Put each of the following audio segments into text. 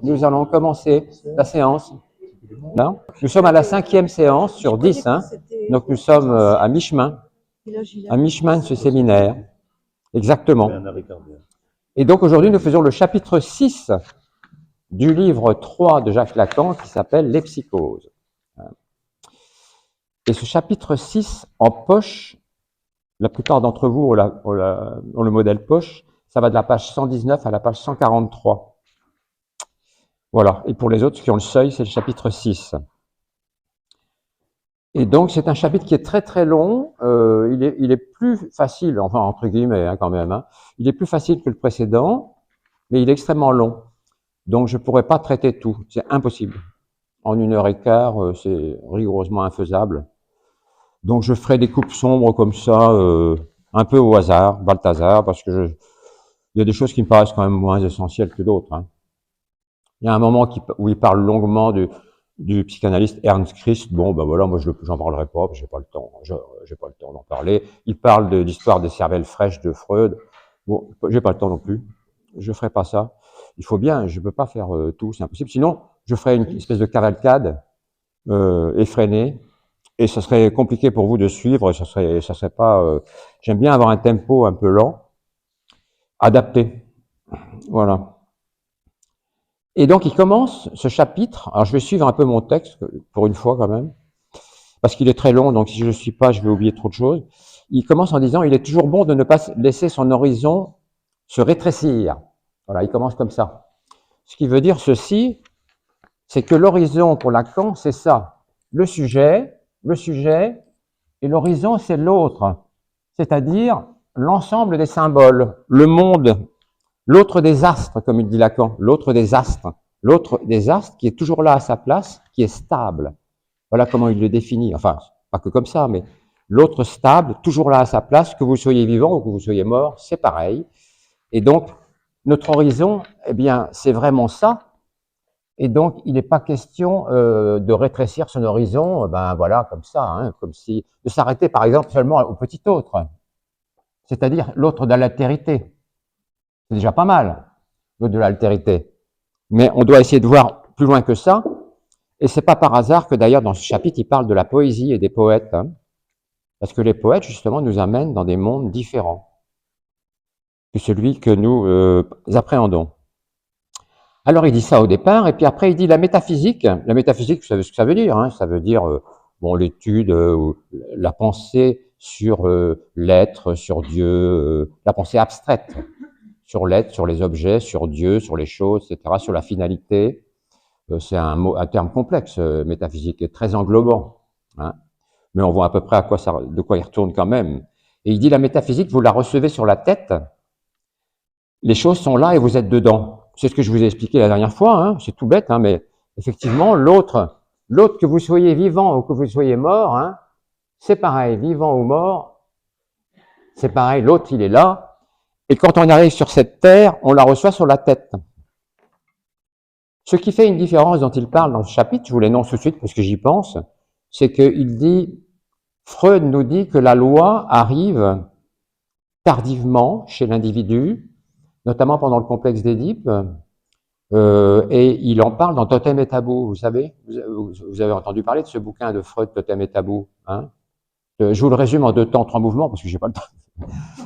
Nous allons commencer la séance. Là. Nous sommes à la 5e séance sur 10. Hein. Donc nous sommes à mi-chemin. À mi-chemin de ce séminaire. Exactement. Et donc aujourd'hui, nous faisons le chapitre 6 du livre 3 de Jacques Lacan qui s'appelle « Les psychoses ». Et ce chapitre 6 en poche, la plupart d'entre vous ont le modèle poche, ça va de la page 119 à la page 143. Voilà. Et pour les autres qui ont le seuil, c'est le chapitre 6. Et donc, c'est un chapitre qui est très très long. Il est plus facile, enfin entre guillemets hein, quand même, hein. Il est plus facile que le précédent, mais il est extrêmement long. Donc, je ne pourrais pas traiter tout. C'est impossible. En 1h15, c'est rigoureusement infaisable. Donc, je ferai des coupes sombres comme ça, un peu au hasard, Balthazar, parce que il y a des choses qui me paraissent quand même moins essentielles que d'autres. Hein. Il y a un moment où il parle longuement du psychanalyste Ernst Christ. Bon, ben voilà, moi j'en parlerai pas, parce que j'ai pas le temps. J'ai pas le temps d'en parler. Il parle de l'histoire des cervelles fraîches de Freud. Bon, j'ai pas le temps non plus. Je ferai pas ça. Il faut bien, je peux pas faire tout, c'est impossible. Sinon, je ferai une espèce de cavalcade effrénée, et ça serait compliqué pour vous de suivre. Ça serait pas. J'aime bien avoir un tempo un peu lent, adapté. Voilà. Et donc, il commence ce chapitre. Alors, je vais suivre un peu mon texte, pour une fois quand même, parce qu'il est très long, donc si je ne le suis pas, je vais oublier trop de choses. Il commence en disant « Il est toujours bon de ne pas laisser son horizon se rétrécir ». Voilà, il commence comme ça. Ce qui veut dire ceci, c'est que l'horizon, pour Lacan, c'est ça. Le sujet, et l'horizon, c'est l'autre. C'est-à-dire l'ensemble des symboles, le monde, l'autre des astres, comme il dit Lacan, l'autre des astres qui est toujours là à sa place, qui est stable. Voilà comment il le définit. Enfin, pas que comme ça, mais l'autre stable, toujours là à sa place, que vous soyez vivant ou que vous soyez mort, c'est pareil. Et donc, notre horizon, eh bien, c'est vraiment ça. Et donc, il n'est pas question de rétrécir son horizon, ben voilà, comme ça, hein, comme si de s'arrêter, par exemple, seulement au petit autre, c'est-à-dire l'autre de l'altérité. C'est déjà pas mal, l'autre de l'altérité. Mais on doit essayer de voir plus loin que ça. Et c'est pas par hasard que d'ailleurs dans ce chapitre, il parle de la poésie et des poètes. Hein, parce que les poètes, justement, nous amènent dans des mondes différents que celui que nous appréhendons. Alors il dit ça au départ, et puis après il dit la métaphysique. La métaphysique, vous savez ce que ça veut dire, hein, ça veut dire bon, l'étude, la pensée sur l'être, sur Dieu, la pensée abstraite sur l'être, sur les objets, sur Dieu, sur les choses, etc., sur la finalité. C'est un terme complexe, métaphysique, et très englobant. Hein. Mais on voit à peu près de quoi il retourne quand même. Et il dit, la métaphysique, vous la recevez sur la tête, les choses sont là et vous êtes dedans. C'est ce que je vous ai expliqué la dernière fois, hein. C'est tout bête, hein, mais effectivement, l'autre, que vous soyez vivant ou que vous soyez mort, hein, c'est pareil, vivant ou mort, c'est pareil, l'autre, il est là. Et quand on arrive sur cette terre, on la reçoit sur la tête. Ce qui fait une différence dont il parle dans ce chapitre, je vous l'énonce tout de suite parce que j'y pense, c'est qu'il dit, Freud nous dit que la loi arrive tardivement chez l'individu, notamment pendant le complexe d'Édipe, et il en parle dans Totem et Tabou, vous savez, vous avez entendu parler de ce bouquin de Freud, Totem et Tabou, hein. Je vous le résume en 2 temps, 3 mouvements, parce que j'ai pas le temps.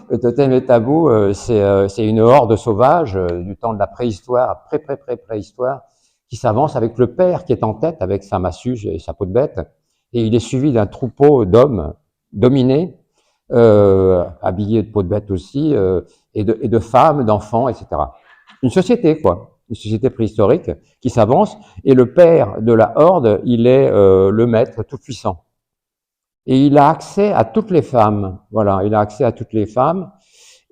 Le Totem et Tabou, c'est une horde sauvage du temps de la préhistoire, préhistoire, qui s'avance avec le père qui est en tête, avec sa massue et sa peau de bête, et il est suivi d'un troupeau d'hommes dominés, habillés de peau de bête aussi, et de femmes, d'enfants, etc. Une société, quoi, une société préhistorique qui s'avance, et le père de la horde, il est le maître tout-puissant. Et il a accès à toutes les femmes, voilà, il a accès à toutes les femmes,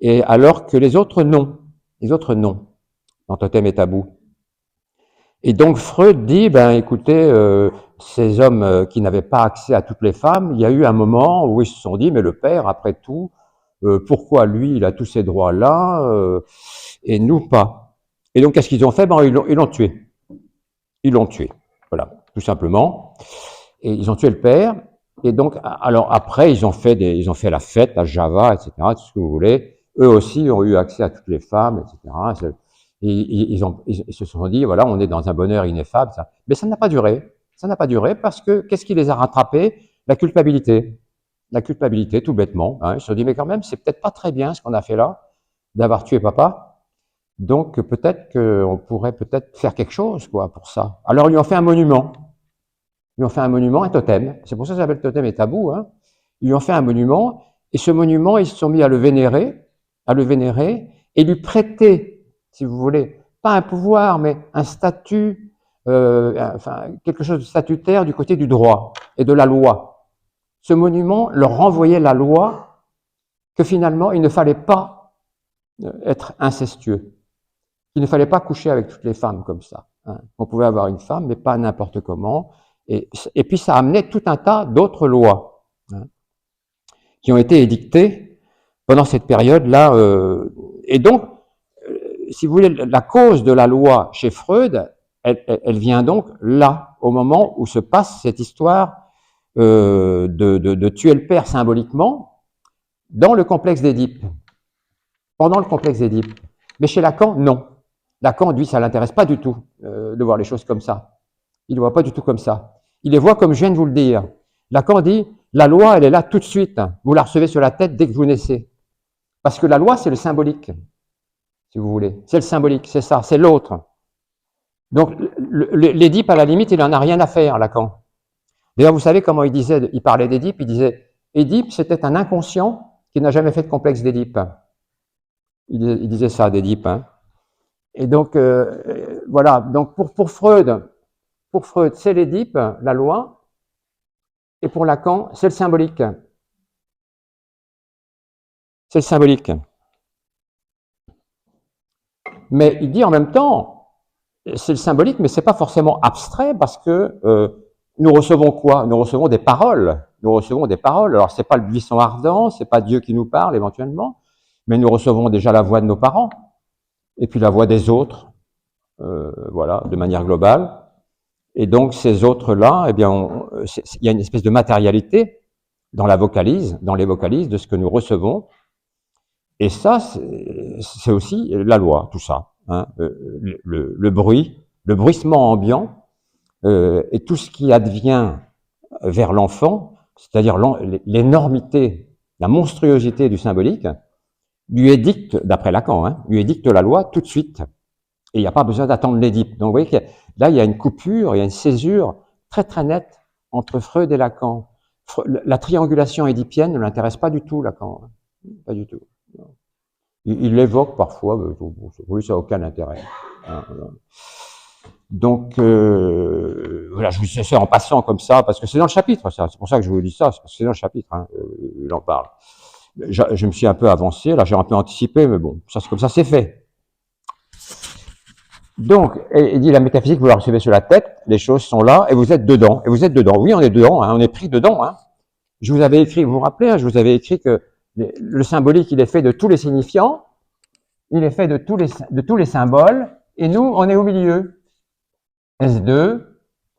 et alors que les autres non, dans Totem et Tabou. Et donc Freud dit, ben écoutez, ces hommes qui n'avaient pas accès à toutes les femmes, il y a eu un moment où ils se sont dit, mais le père, après tout, pourquoi lui, il a tous ces droits-là, et nous pas? Et donc qu'est-ce qu'ils ont fait? Ben ils l'ont tué. Ils l'ont tué, voilà, tout simplement. Et ils ont tué le père. Et donc, alors après, ils ont fait la fête, la Java, etc., tout ce que vous voulez. Eux aussi ont eu accès à toutes les femmes, etc. Ils se sont dit, voilà, on est dans un bonheur ineffable. Ça. Mais ça n'a pas duré. Ça n'a pas duré parce que qu'est-ce qui les a rattrapés? La culpabilité. La culpabilité, tout bêtement. Hein. Ils se sont dit, mais quand même, c'est peut-être pas très bien ce qu'on a fait là, d'avoir tué papa. Donc peut-être qu'on pourrait peut-être faire quelque chose quoi pour ça. Alors ils lui ont fait un monument. Ils lui ont fait un monument, un totem. C'est pour ça que ça s'appelle totem et tabou. Hein. Ils lui ont fait un monument, et ce monument, ils se sont mis à le vénérer, et lui prêter, si vous voulez, pas un pouvoir, mais un statut, enfin quelque chose de statutaire du côté du droit et de la loi. Ce monument leur renvoyait la loi que finalement, il ne fallait pas être incestueux, qu'il ne fallait pas coucher avec toutes les femmes comme ça. Hein. On pouvait avoir une femme, mais pas n'importe comment. Et puis ça amenait tout un tas d'autres lois hein, qui ont été édictées pendant cette période-là. Et donc, si vous voulez, la cause de la loi chez Freud, elle vient donc là, au moment où se passe cette histoire de tuer le père symboliquement dans le complexe d'Édipe, pendant le complexe d'Édipe. Mais chez Lacan, non. Lacan, lui, ça ne l'intéresse pas du tout de voir les choses comme ça. Il ne voit pas du tout comme ça. Il les voit comme je viens de vous le dire. Lacan dit, la loi, elle est là tout de suite. Vous la recevez sur la tête dès que vous naissez. Parce que la loi, c'est le symbolique, si vous voulez. C'est le symbolique, c'est ça, c'est l'autre. Donc, l'Édipe, à la limite, il n'en a rien à faire, Lacan. D'ailleurs, vous savez comment il parlait d'Édipe, il disait, Édipe, c'était un inconscient qui n'a jamais fait de complexe d'Édipe. Il disait ça d'Édipe. Hein. Et donc, voilà. Donc, pour Freud, c'est l'Édipe, la loi, et pour Lacan, c'est le symbolique. C'est le symbolique. Mais il dit en même temps, c'est le symbolique, mais c'est pas forcément abstrait parce que nous recevons quoi? Nous recevons des paroles. Nous recevons des paroles. Alors c'est pas le buisson ardent, c'est pas Dieu qui nous parle éventuellement, mais nous recevons déjà la voix de nos parents et puis la voix des autres, voilà, de manière globale. Et donc ces autres-là, eh bien, il y a une espèce de matérialité dans la vocalise, dans les vocalises de ce que nous recevons. Et ça, c'est aussi la loi, tout ça. Hein, le bruit, le bruissement ambiant et tout ce qui advient vers l'enfant, c'est-à-dire l'énormité, la monstruosité du symbolique, lui édicte, d'après Lacan, hein, lui édicte la loi tout de suite. Et il n'y a pas besoin d'attendre l'Édipe. Donc vous voyez que là, il y a une coupure, il y a une césure très très nette entre Freud et Lacan. La triangulation édipienne ne l'intéresse pas du tout, Lacan. Hein, pas du tout. Il l'évoque parfois, mais pour lui, ça n'a aucun intérêt. Hein, voilà. Donc, voilà, je vous dis ça en passant comme ça, parce que c'est dans le chapitre, ça. C'est pour ça que je vous dis ça, c'est parce que c'est dans le chapitre, hein, il en parle. Je me suis un peu avancé, là, j'ai un peu anticipé, mais bon, ça, c'est comme ça, c'est fait. Donc, il dit la métaphysique, vous la recevez sur la tête, les choses sont là, et vous êtes dedans. Et vous êtes dedans. Oui, on est dedans, hein, on est pris dedans. Hein. Je vous avais écrit, vous vous rappelez, hein, je vous avais écrit que le symbolique, il est fait de tous les signifiants, il est fait de tous les symboles, et nous, on est au milieu. S2,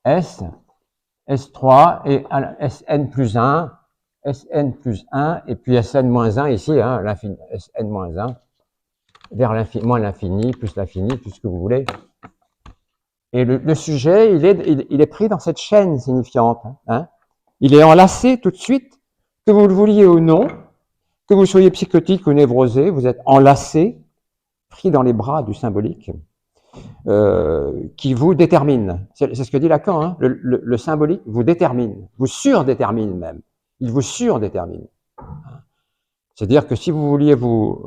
S, S3, et Sn plus 1, Sn plus 1, et puis Sn moins 1 ici, hein, l'infini, Sn moins 1, vers l'infini, moins l'infini, plus l'infini, tout ce que vous voulez. Et le sujet, il est pris dans cette chaîne signifiante. Hein. Il est enlacé tout de suite, que vous le vouliez ou non, que vous soyez psychotique ou névrosé, vous êtes enlacé, pris dans les bras du symbolique, qui vous détermine. C'est ce que dit Lacan. Hein. Le symbolique vous détermine, vous surdétermine même. Il vous surdétermine. C'est-à-dire que si vous vouliez vous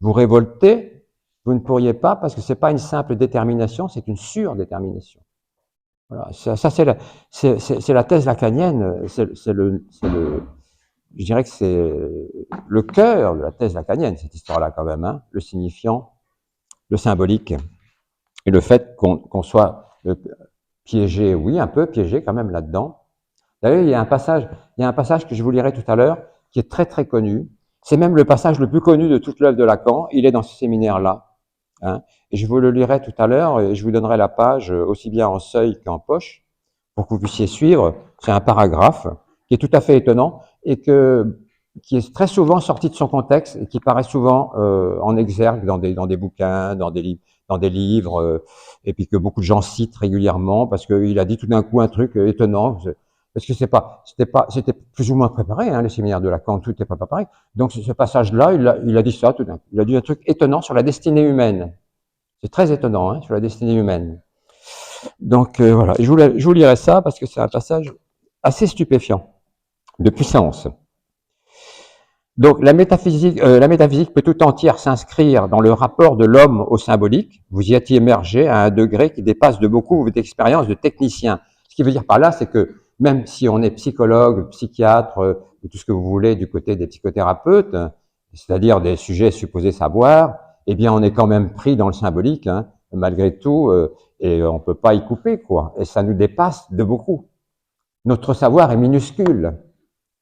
révolter, vous ne pourriez pas parce que c'est pas une simple détermination, c'est une surdétermination. Voilà, ça c'est la thèse lacanienne, je dirais que c'est le cœur de la thèse lacanienne, cette histoire-là quand même, hein, le signifiant, le symbolique, et le fait qu'on soit piégé, oui, un peu piégé quand même là-dedans. D'ailleurs, il y a un passage que je vous lirai tout à l'heure, qui est très très connu. C'est même le passage le plus connu de toute l'œuvre de Lacan. Il est dans ce séminaire-là. Hein, et je vous le lirai tout à l'heure et je vous donnerai la page aussi bien en seuil qu'en poche pour que vous puissiez suivre. C'est un paragraphe qui est tout à fait étonnant et que qui est très souvent sorti de son contexte et qui paraît souvent en exergue dans des bouquins, dans des livres, et puis que beaucoup de gens citent régulièrement parce qu'il a dit tout d'un coup un truc étonnant. Parce que c'était plus ou moins préparé, hein, les séminaires de Lacan, tout n'était pas préparé. Donc ce passage-là, il a dit ça tout d'un coup. Il a dit un truc étonnant sur la destinée humaine. C'est très étonnant, hein, sur la destinée humaine. Donc voilà, et je vous lirai ça parce que c'est un passage assez stupéfiant, de puissance. Donc la métaphysique peut tout entière s'inscrire dans le rapport de l'homme au symbolique. Vous y êtes émergé à un degré qui dépasse de beaucoup votre expérience de technicien. Ce qui veut dire par là, c'est que même si on est psychologue, psychiatre, tout ce que vous voulez du côté des psychothérapeutes, c'est-à-dire des sujets supposés savoir, eh bien on est quand même pris dans le symbolique, hein, malgré tout, et on peut pas y couper, quoi. Et ça nous dépasse de beaucoup. Notre savoir est minuscule.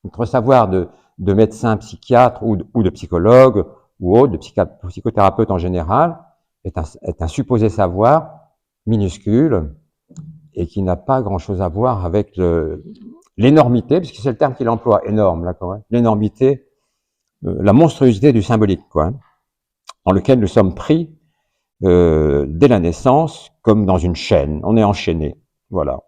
Notre savoir de médecin psychiatre ou de psychologue ou autre, de psychothérapeute en général, est un supposé savoir minuscule et qui n'a pas grand-chose à voir avec l'énormité, puisque c'est le terme qu'il emploie, énorme, là, quoi, l'énormité, la monstruosité du symbolique, quoi, dans lequel nous sommes pris dès la naissance, comme dans une chaîne. On est enchaîné, voilà.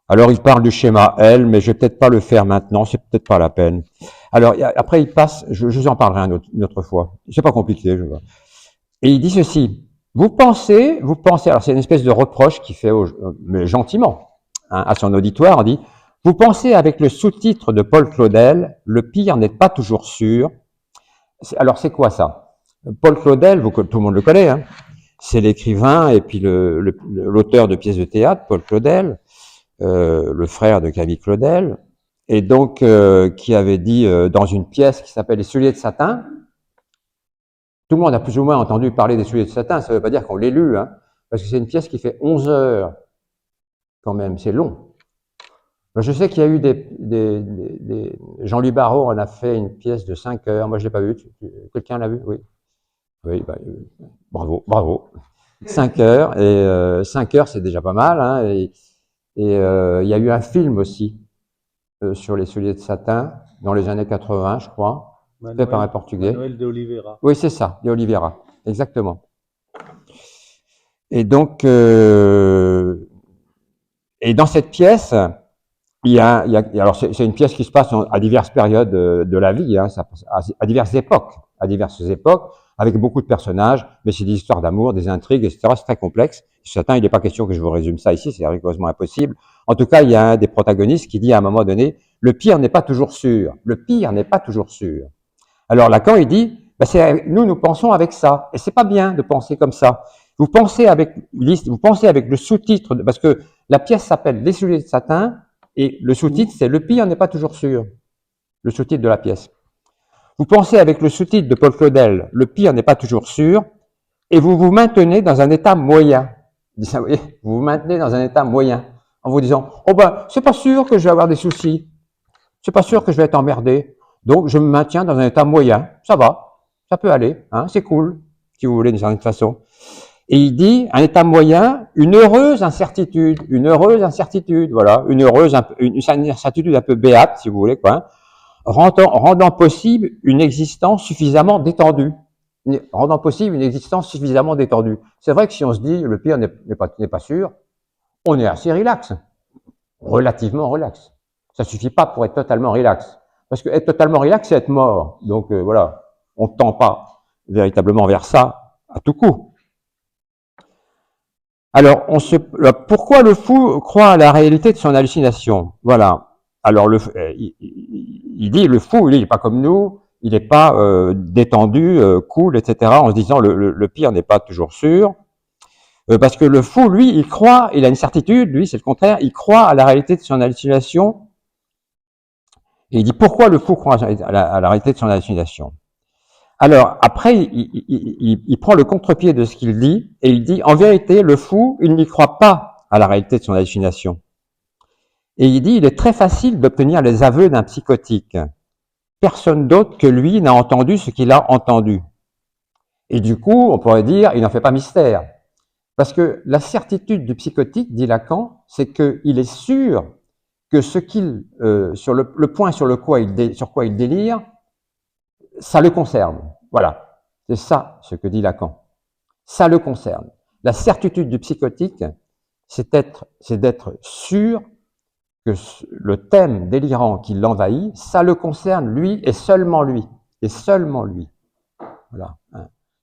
Alors, il parle du schéma L, mais je vais peut-être pas le faire maintenant, c'est peut-être pas la peine. Alors, après, il passe, je vous en parlerai une autre fois. C'est pas compliqué, je vois. Et il dit ceci. Vous pensez, alors c'est une espèce de reproche qu'il fait, mais gentiment, hein, à son auditoire, on dit, vous pensez avec le sous-titre de Paul Claudel, le pire n'est pas toujours sûr. Alors, c'est quoi ça? Paul Claudel, tout le monde le connaît, hein, c'est l'écrivain et puis l'auteur de pièces de théâtre, Paul Claudel, le frère de Camille Claudel, et donc qui avait dit dans une pièce qui s'appelle Les Souliers de Satin. Tout le monde a plus ou moins entendu parler des Souliers de Satin, ça ne veut pas dire qu'on l'ait lu, hein, parce que c'est une pièce qui fait 11 heures, quand même, c'est long. Je sais qu'il y a eu Jean-Louis Barrault en a fait une pièce de 5 heures, moi je ne l'ai pas vue, quelqu'un l'a vue? Oui. Oui, bravo, bravo. 5 heures, et 5 heures c'est déjà pas mal, hein, et il y a eu un film aussi sur les souliers de satin dans les années 80, je crois, fait par un Portugais. Manuel de Oliveira. Oui, c'est ça, de Oliveira, exactement. Et donc, et dans cette pièce, alors c'est une pièce qui se passe à diverses périodes de la vie, hein, à diverses époques, avec beaucoup de personnages, mais c'est des histoires d'amour, des intrigues, etc. C'est très complexe. Certains, il n'est pas question que je vous résume ça ici, c'est rigoureusement impossible. En tout cas, il y a un des protagonistes qui dit à un moment donné, le pire n'est pas toujours sûr. Le pire n'est pas toujours sûr. Alors Lacan, il dit, nous pensons avec ça, et c'est pas bien de penser comme ça. Vous pensez avec le sous-titre, parce que la pièce s'appelle Les souliers de satin, et le sous-titre, c'est Le pire n'est pas toujours sûr. Le sous-titre de la pièce. Vous pensez avec le sous-titre de Paul Claudel, Le pire n'est pas toujours sûr, et vous vous maintenez dans un état moyen. Vous vous maintenez dans un état moyen, en vous disant, oh ben, c'est pas sûr que je vais avoir des soucis. C'est pas sûr que je vais être emmerdé. Donc, je me maintiens dans un état moyen. Ça va. Ça peut aller. Hein, c'est cool. Si vous voulez, d'une certaine façon. Et il dit, un état moyen, une heureuse incertitude. Une heureuse incertitude. Voilà. Une incertitude un peu béate, si vous voulez, quoi. Rendant possible une existence suffisamment détendue. Rendant possible une existence suffisamment détendue. C'est vrai que si on se dit, le pire n'est pas sûr, on est assez relax. Relativement relax. Ça suffit pas pour être totalement relax. Parce que être totalement relax, c'est être mort. Donc voilà, on ne tend pas véritablement vers ça à tout coup. Alors, pourquoi le fou croit à la réalité de son hallucination? Voilà. Alors, il dit, le fou, il n'est pas comme nous, il n'est pas détendu, cool, etc., en se disant le pire n'est pas toujours sûr. Parce que le fou, lui, il a une certitude, lui, c'est le contraire, il croit à la réalité de son hallucination. Et il dit pourquoi le fou croit à la réalité de son hallucination. Alors, après, il prend le contre-pied de ce qu'il dit, et il dit, en vérité, le fou, il n'y croit pas à la réalité de son hallucination. Et il dit, il est très facile d'obtenir les aveux d'un psychotique. Personne d'autre que lui n'a entendu ce qu'il a entendu. Et du coup, on pourrait dire, il n'en fait pas mystère. Parce que la certitude du psychotique, dit Lacan, c'est qu'il est sûr que ce qu'il, sur le point sur quoi il délire, ça le concerne. Voilà, c'est ça ce que dit Lacan. Ça le concerne. La certitude du psychotique, c'est d'être sûr que le thème délirant qui l'envahit, ça le concerne lui et seulement lui. Et seulement lui. Voilà.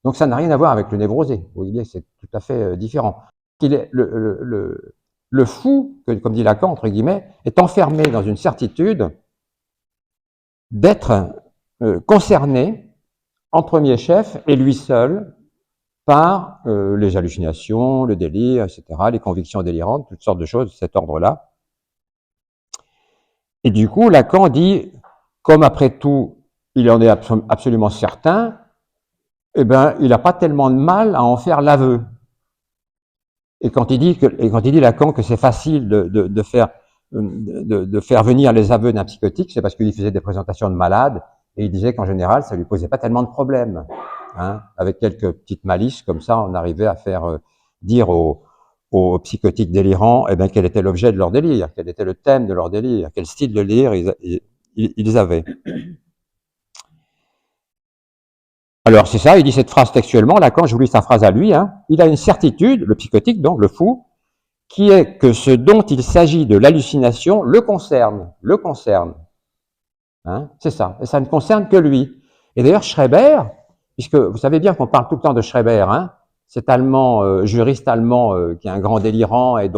Donc ça n'a rien à voir avec le névrosé. Vous voyez, c'est tout à fait différent. Le fou, comme dit Lacan, entre guillemets, est enfermé dans une certitude d'être concerné en premier chef, et lui seul, par les hallucinations, le délire, etc., les convictions délirantes, toutes sortes de choses de cet ordre-là. Et du coup, Lacan dit, comme après tout, il en est absolument certain, eh ben, il n'a pas tellement de mal à en faire l'aveu. Et quand il dit Lacan que c'est facile de faire venir les aveux d'un psychotique, c'est parce qu'il faisait des présentations de malades, et il disait qu'en général, ça lui posait pas tellement de problèmes. Hein. Avec quelques petites malices comme ça, on arrivait à faire dire aux psychotiques délirants, eh ben, quel était l'objet de leur délire, quel était le thème de leur délire, quel style de délire ils avaient. Alors c'est ça, il dit cette phrase textuellement, Lacan, je vous lis sa phrase à lui, hein, il a une certitude, le psychotique donc, le fou, qui est que ce dont il s'agit de l'hallucination le concerne. Hein, c'est ça, et ça ne concerne que lui. Et d'ailleurs Schreber, puisque vous savez bien qu'on parle tout le temps de Schreber, hein, cet allemand, juriste allemand qui est un grand délirant et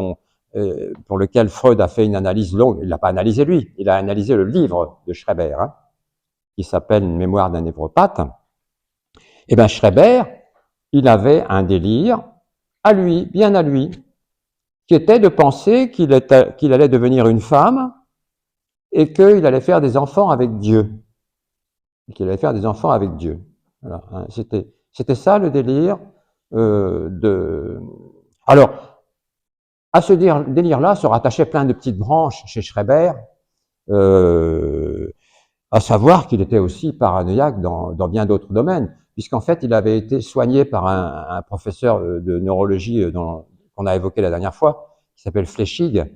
pour lequel Freud a fait une analyse longue, il l'a pas analysé lui, il a analysé le livre de Schreber, hein, qui s'appelle Une mémoire d'un névropathe. Eh bien, Schreber, il avait un délire à lui, bien à lui, qui était de penser qu'il allait devenir une femme et qu'il allait faire des enfants avec Dieu. Voilà, hein, c'était ça le délire Alors, à ce délire-là se rattachaient plein de petites branches chez Schreber, à savoir qu'il était aussi paranoïaque dans bien d'autres domaines, puisqu'en fait, il avait été soigné par un professeur de neurologie qu'on a évoqué la dernière fois, qui s'appelle Fleischig.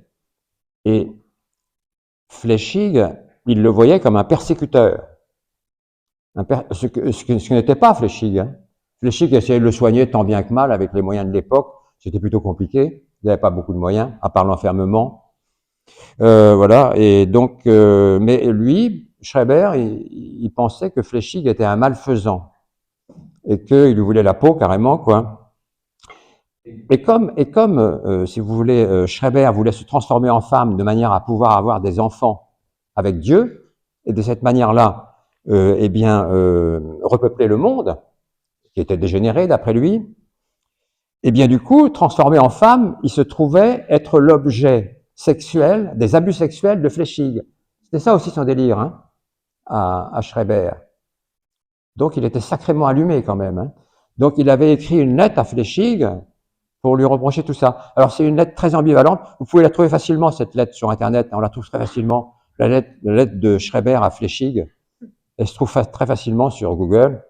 Et Fleischig, il le voyait comme un persécuteur. Ce que n'était pas Fleischig. Hein. Fleischig essayait de le soigner tant bien que mal avec les moyens de l'époque. C'était plutôt compliqué. Il n'avait pas beaucoup de moyens, à part l'enfermement. Voilà. Et donc, mais lui, Schreber, il pensait que Fleischig était un malfaisant et qu'il lui voulait la peau carrément, quoi. Et comme si vous voulez, Schreber voulait se transformer en femme de manière à pouvoir avoir des enfants avec Dieu, et de cette manière-là, repeupler le monde, qui était dégénéré d'après lui, et bien du coup, transformé en femme, il se trouvait être l'objet sexuel des abus sexuels de Fleischig. C'était ça aussi son délire, hein, à Schreber. Donc il était sacrément allumé quand même. Hein. Donc il avait écrit une lettre à Fleischig pour lui reprocher tout ça. Alors c'est une lettre très ambivalente. Vous pouvez la trouver facilement, cette lettre, sur Internet. On la trouve très facilement. La lettre de Schreber à Fleischig. Elle se trouve très facilement sur Google.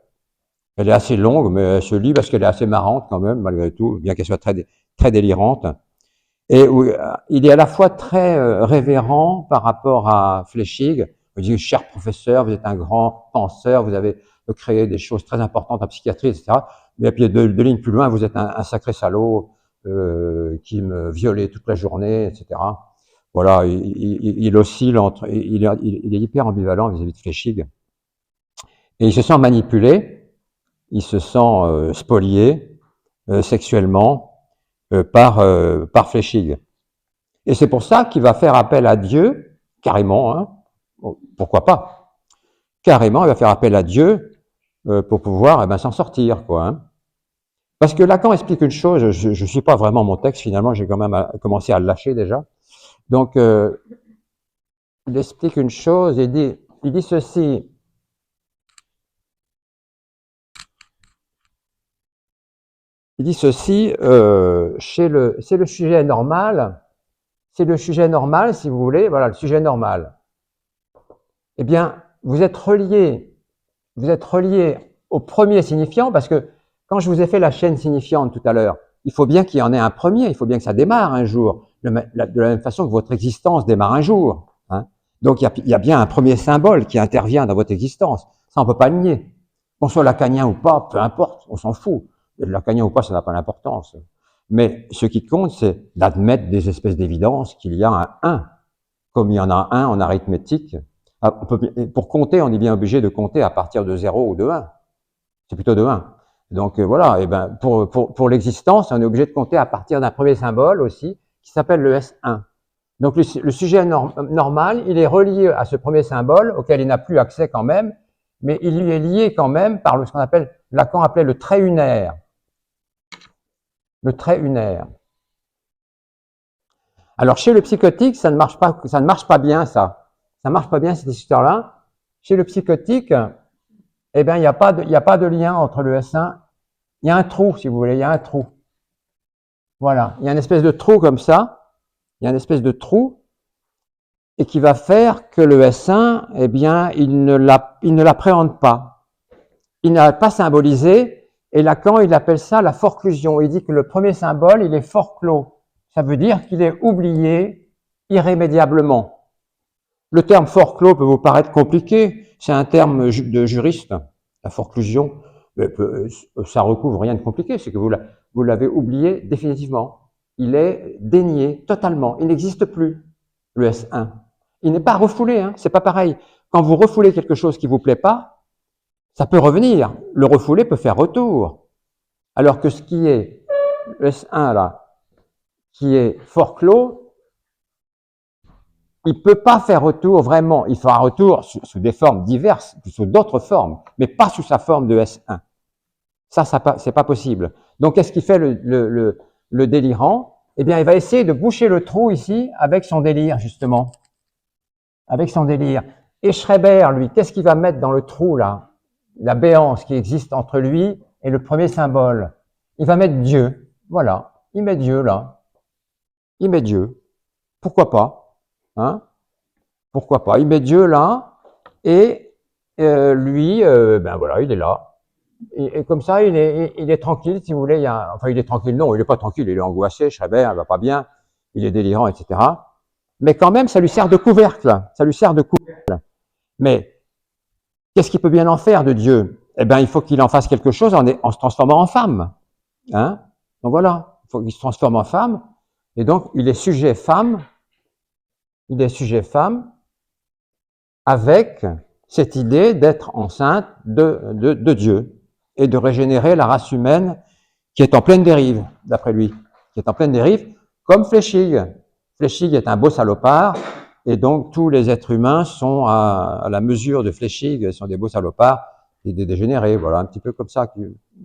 Elle est assez longue, mais elle se lit parce qu'elle est assez marrante quand même, malgré tout, bien qu'elle soit très délirante. Et il est à la fois très révérend par rapport à Fleischig. Il dit, cher professeur, vous êtes un grand penseur, vous avez créé des choses très importantes en psychiatrie, etc. Mais puis deux lignes plus loin, vous êtes un sacré salaud qui me violait toute la journée, etc. Voilà, il oscille entre, il est hyper ambivalent vis-à-vis de Fleischig. Et il se sent manipulé, il se sent spolié sexuellement par Fleischig. Et c'est pour ça qu'il va faire appel à Dieu, carrément, hein, pourquoi pas, carrément, il va faire appel à Dieu pour pouvoir s'en sortir, quoi. Hein. Parce que Lacan explique une chose, je ne suis pas vraiment mon texte, finalement, j'ai quand même commencé à le lâcher déjà. Donc, il explique une chose, il dit ceci. Il dit ceci, c'est le sujet normal, si vous voulez, voilà, le sujet normal. Eh bien, vous êtes relié au premier signifiant, parce que quand je vous ai fait la chaîne signifiante tout à l'heure, il faut bien qu'il y en ait un premier, il faut bien que ça démarre un jour. de la même façon que votre existence démarre un jour. Hein. Donc il y a bien un premier symbole qui intervient dans votre existence. Ça, on peut pas le nier. Qu'on soit lacanien ou pas, peu importe, on s'en fout. Lacanien ou pas, ça n'a pas d'importance. Mais ce qui compte, c'est d'admettre des espèces d'évidence qu'il y a un 1. Comme il y en a un en arithmétique, pour compter, on est bien obligé de compter à partir de 0 ou de 1. C'est plutôt de 1. Donc voilà, et ben pour l'existence, on est obligé de compter à partir d'un premier symbole aussi, qui s'appelle le S1. Donc le sujet normal, il est relié à ce premier symbole, auquel il n'a plus accès quand même, mais il lui est lié quand même par ce qu'on appelle, Lacan appelait le trait unaire. Le trait unaire. Alors chez le psychotique, ça ne marche pas bien, ça. Ça ne marche pas bien cette histoire-là. Chez le psychotique, eh bien, il n'y a pas de lien entre le S1. Il y a un trou, si vous voulez, il y a un trou. Voilà, il y a une espèce de trou comme ça. Il y a une espèce de trou et qui va faire que le S1, eh bien, il ne l'appréhende pas. Il n'a pas symbolisé, et Lacan, il appelle ça la forclusion. Il dit que le premier symbole, il est forclos. Ça veut dire qu'il est oublié irrémédiablement. Le terme forclos peut vous paraître compliqué, c'est un terme de juriste, la forclusion. Ça recouvre rien de compliqué, c'est que vous l'avez oublié définitivement. Il est dénié totalement, il n'existe plus, le S1. Il n'est pas refoulé, hein, c'est pas pareil. Quand vous refoulez quelque chose qui vous plaît pas, ça peut revenir. Le refoulé peut faire retour. Alors que ce qui est le S1 là, qui est forclos, il peut pas faire retour vraiment. Il fera retour sous des formes diverses, sous d'autres formes, mais pas sous sa forme de S1. Ça c'est pas possible. Donc, qu'est-ce qu'il fait le délirant? Eh bien, il va essayer de boucher le trou ici avec son délire, justement. Avec son délire. Et Schreiber, lui, qu'est-ce qu'il va mettre dans le trou, là? La béance qui existe entre lui et le premier symbole. Il va mettre Dieu. Voilà. Il met Dieu, là. Il met Dieu. Pourquoi pas? Hein? Pourquoi pas? Il met Dieu là, et lui, ben voilà, il est là. Et comme ça, il est tranquille, si vous voulez. Enfin, il est tranquille, non, il n'est pas tranquille, il est angoissé, Schreiber, il va pas bien, il est délirant, etc. Mais quand même, ça lui sert de couvercle, ça lui sert de couvercle. Mais qu'est-ce qu'il peut bien en faire de Dieu? Eh bien, il faut qu'il en fasse quelque chose en se transformant en femme. Hein? Donc voilà, il faut qu'il se transforme en femme, et donc il est sujet femme, avec cette idée d'être enceinte de Dieu et de régénérer la race humaine qui est en pleine dérive, d'après lui, qui est en pleine dérive, comme Flechsig. Flechsig est un beau salopard, et donc tous les êtres humains sont à la mesure de Flechsig, sont des beaux salopards et des dégénérés. Voilà, un petit peu comme ça,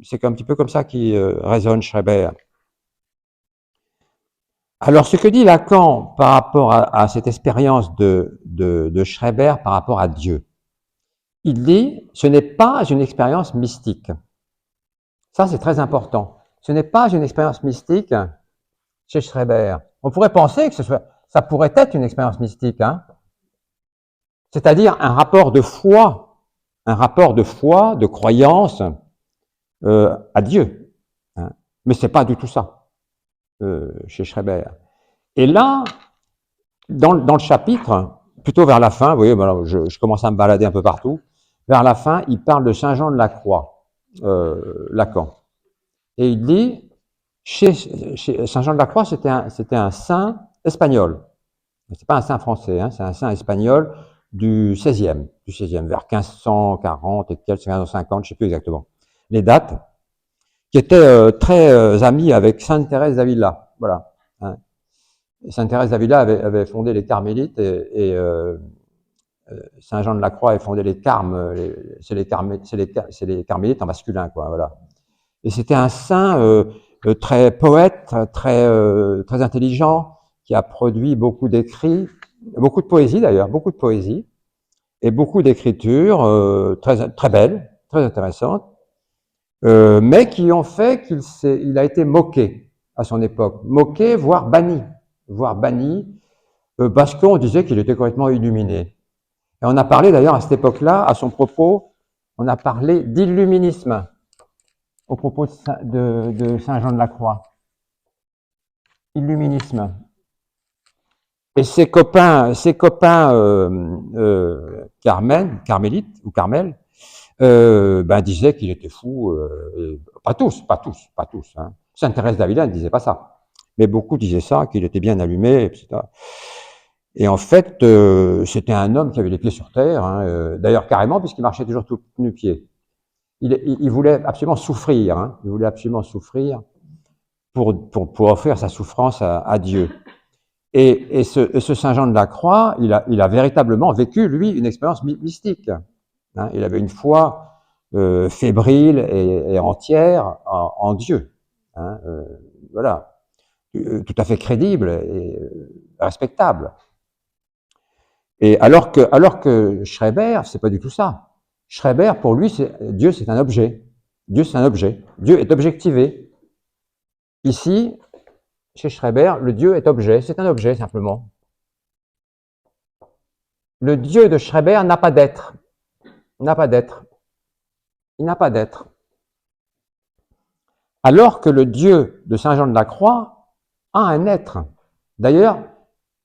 c'est un petit peu comme ça qui raisonne Schreiber. Alors, ce que dit Lacan par rapport à cette expérience de Schreiber par rapport à Dieu, il dit, ce n'est pas une expérience mystique. Ça, c'est très important. Ce n'est pas une expérience mystique chez Schreiber. On pourrait penser que ça pourrait être une expérience mystique, hein. C'est-à-dire un rapport de foi, de croyance à Dieu. Hein. Mais c'est pas du tout ça chez Schreiber. Et là, dans le chapitre, plutôt vers la fin, vous voyez, voilà, je commence à me balader un peu partout. Vers la fin, il parle de Saint Jean de la Croix, Lacan. Et il dit, chez Saint Jean de la Croix, c'était un saint espagnol. C'est pas un saint français, hein, c'est un saint espagnol du 16e, vers 1540 et quelques 1550, je sais plus exactement les dates, qui était très ami avec Sainte Thérèse d'Avila. Voilà. Hein. Sainte Thérèse d'Avila avait fondé les Carmélites et Saint Jean de la Croix a fondé les Carmes, c'est les Carmélites en masculin, quoi. Voilà. Et c'était un saint très poète, très intelligent, qui a produit beaucoup d'écrits, beaucoup de poésie d'ailleurs, beaucoup de poésie, et beaucoup d'écritures très belles, très intéressantes, mais qui ont fait il a été moqué à son époque, moqué, voire banni, parce qu'on disait qu'il était complètement illuminé. Et on a parlé d'ailleurs à cette époque-là, à son propos, on a parlé d'illuminisme au propos de Saint Jean de la Croix. Illuminisme. Et ses copains carmélites ou Carmel, ben, disaient qu'il était fou. Pas tous, pas tous. Hein. Sainte Thérèse d'Avila ne disait pas ça, mais beaucoup disaient ça, qu'il était bien allumé, etc. Et en fait, c'était un homme qui avait les pieds sur terre. Hein, d'ailleurs, carrément, puisqu'il marchait toujours tout nu-pied. Il voulait absolument souffrir. Hein, il voulait absolument souffrir pour offrir sa souffrance à Dieu. Et ce Saint Jean de la Croix, il a véritablement vécu, lui, une expérience mystique. Hein, il avait une foi fébrile et entière en Dieu. Hein, voilà, tout à fait crédible et respectable. Et alors que Schreber, c'est pas du tout ça. Schreber, pour lui, Dieu, c'est un objet. Dieu, c'est un objet. Dieu est objectivé. Ici, chez Schreber, le Dieu est objet. C'est un objet, simplement. Le Dieu de Schreber n'a pas d'être. N'a pas d'être. Il n'a pas d'être. Alors que le Dieu de Saint Jean de la Croix a un être. D'ailleurs,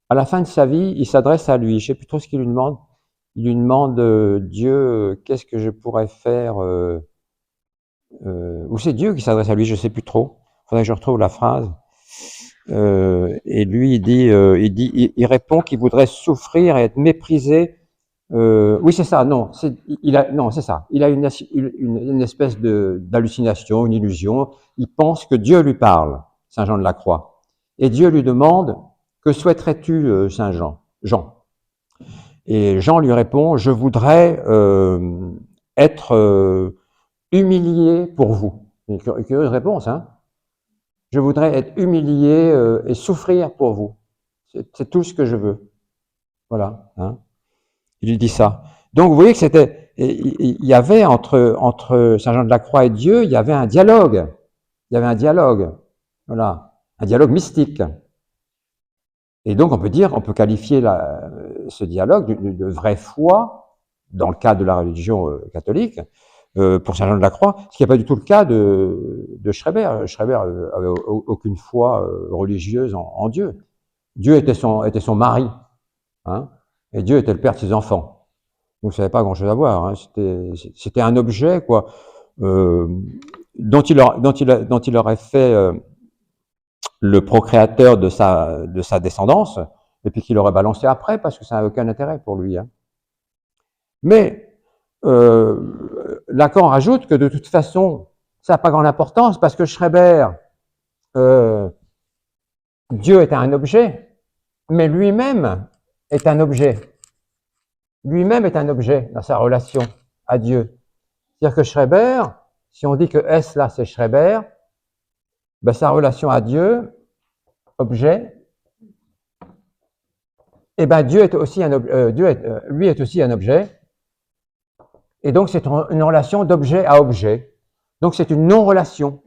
à la fin de sa vie, il s'adresse à lui. Je ne sais plus trop ce qu'il lui demande. Il lui demande, Dieu, qu'est-ce que je pourrais faire ou c'est Dieu qui s'adresse à lui, je ne sais plus trop. Il faudrait que je retrouve la phrase. Et lui, il répond qu'il voudrait souffrir et être méprisé. Oui, c'est ça. Non, c'est ça. Il a une espèce d'hallucination, une illusion. Il pense que Dieu lui parle, Saint Jean de la Croix, et Dieu lui demande: que souhaiterais-tu, Saint Jean? Et Jean lui répond: je voudrais être humilié pour vous. Une curieuse réponse, hein. Je voudrais être humilié et souffrir pour vous. C'est tout ce que je veux. Voilà. Hein. Il lui dit ça. Donc vous voyez que il y avait entre Saint Jean de la Croix et Dieu, il y avait un dialogue. Il y avait un dialogue. Voilà. Un dialogue mystique. Et donc on peut qualifier ce dialogue de vraie foi, dans le cadre de la religion catholique, pour Saint Jean de la Croix, ce qui n'est pas du tout le cas de Schreber. Schreber avait aucune foi religieuse en Dieu. Dieu était son mari, hein, et Dieu était le père de ses enfants. Donc ça n'avait pas grand-chose à voir. Hein. C'était un objet, quoi, dont il aurait fait le procréateur de sa descendance, et puis qu'il aurait balancé après, parce que ça n'a aucun intérêt pour lui. Hein. Mais Lacan rajoute que de toute façon, ça n'a pas grande importance, parce que Schreber, Dieu est un objet, mais lui-même est un objet. Lui-même est un objet dans sa relation à Dieu. C'est-à-dire que Schreber, si on dit que S là c'est Schreber, ben, sa relation à Dieu, objet, et ben Dieu est aussi lui est aussi un objet, et donc c'est une relation d'objet à objet. Donc c'est une non-relation.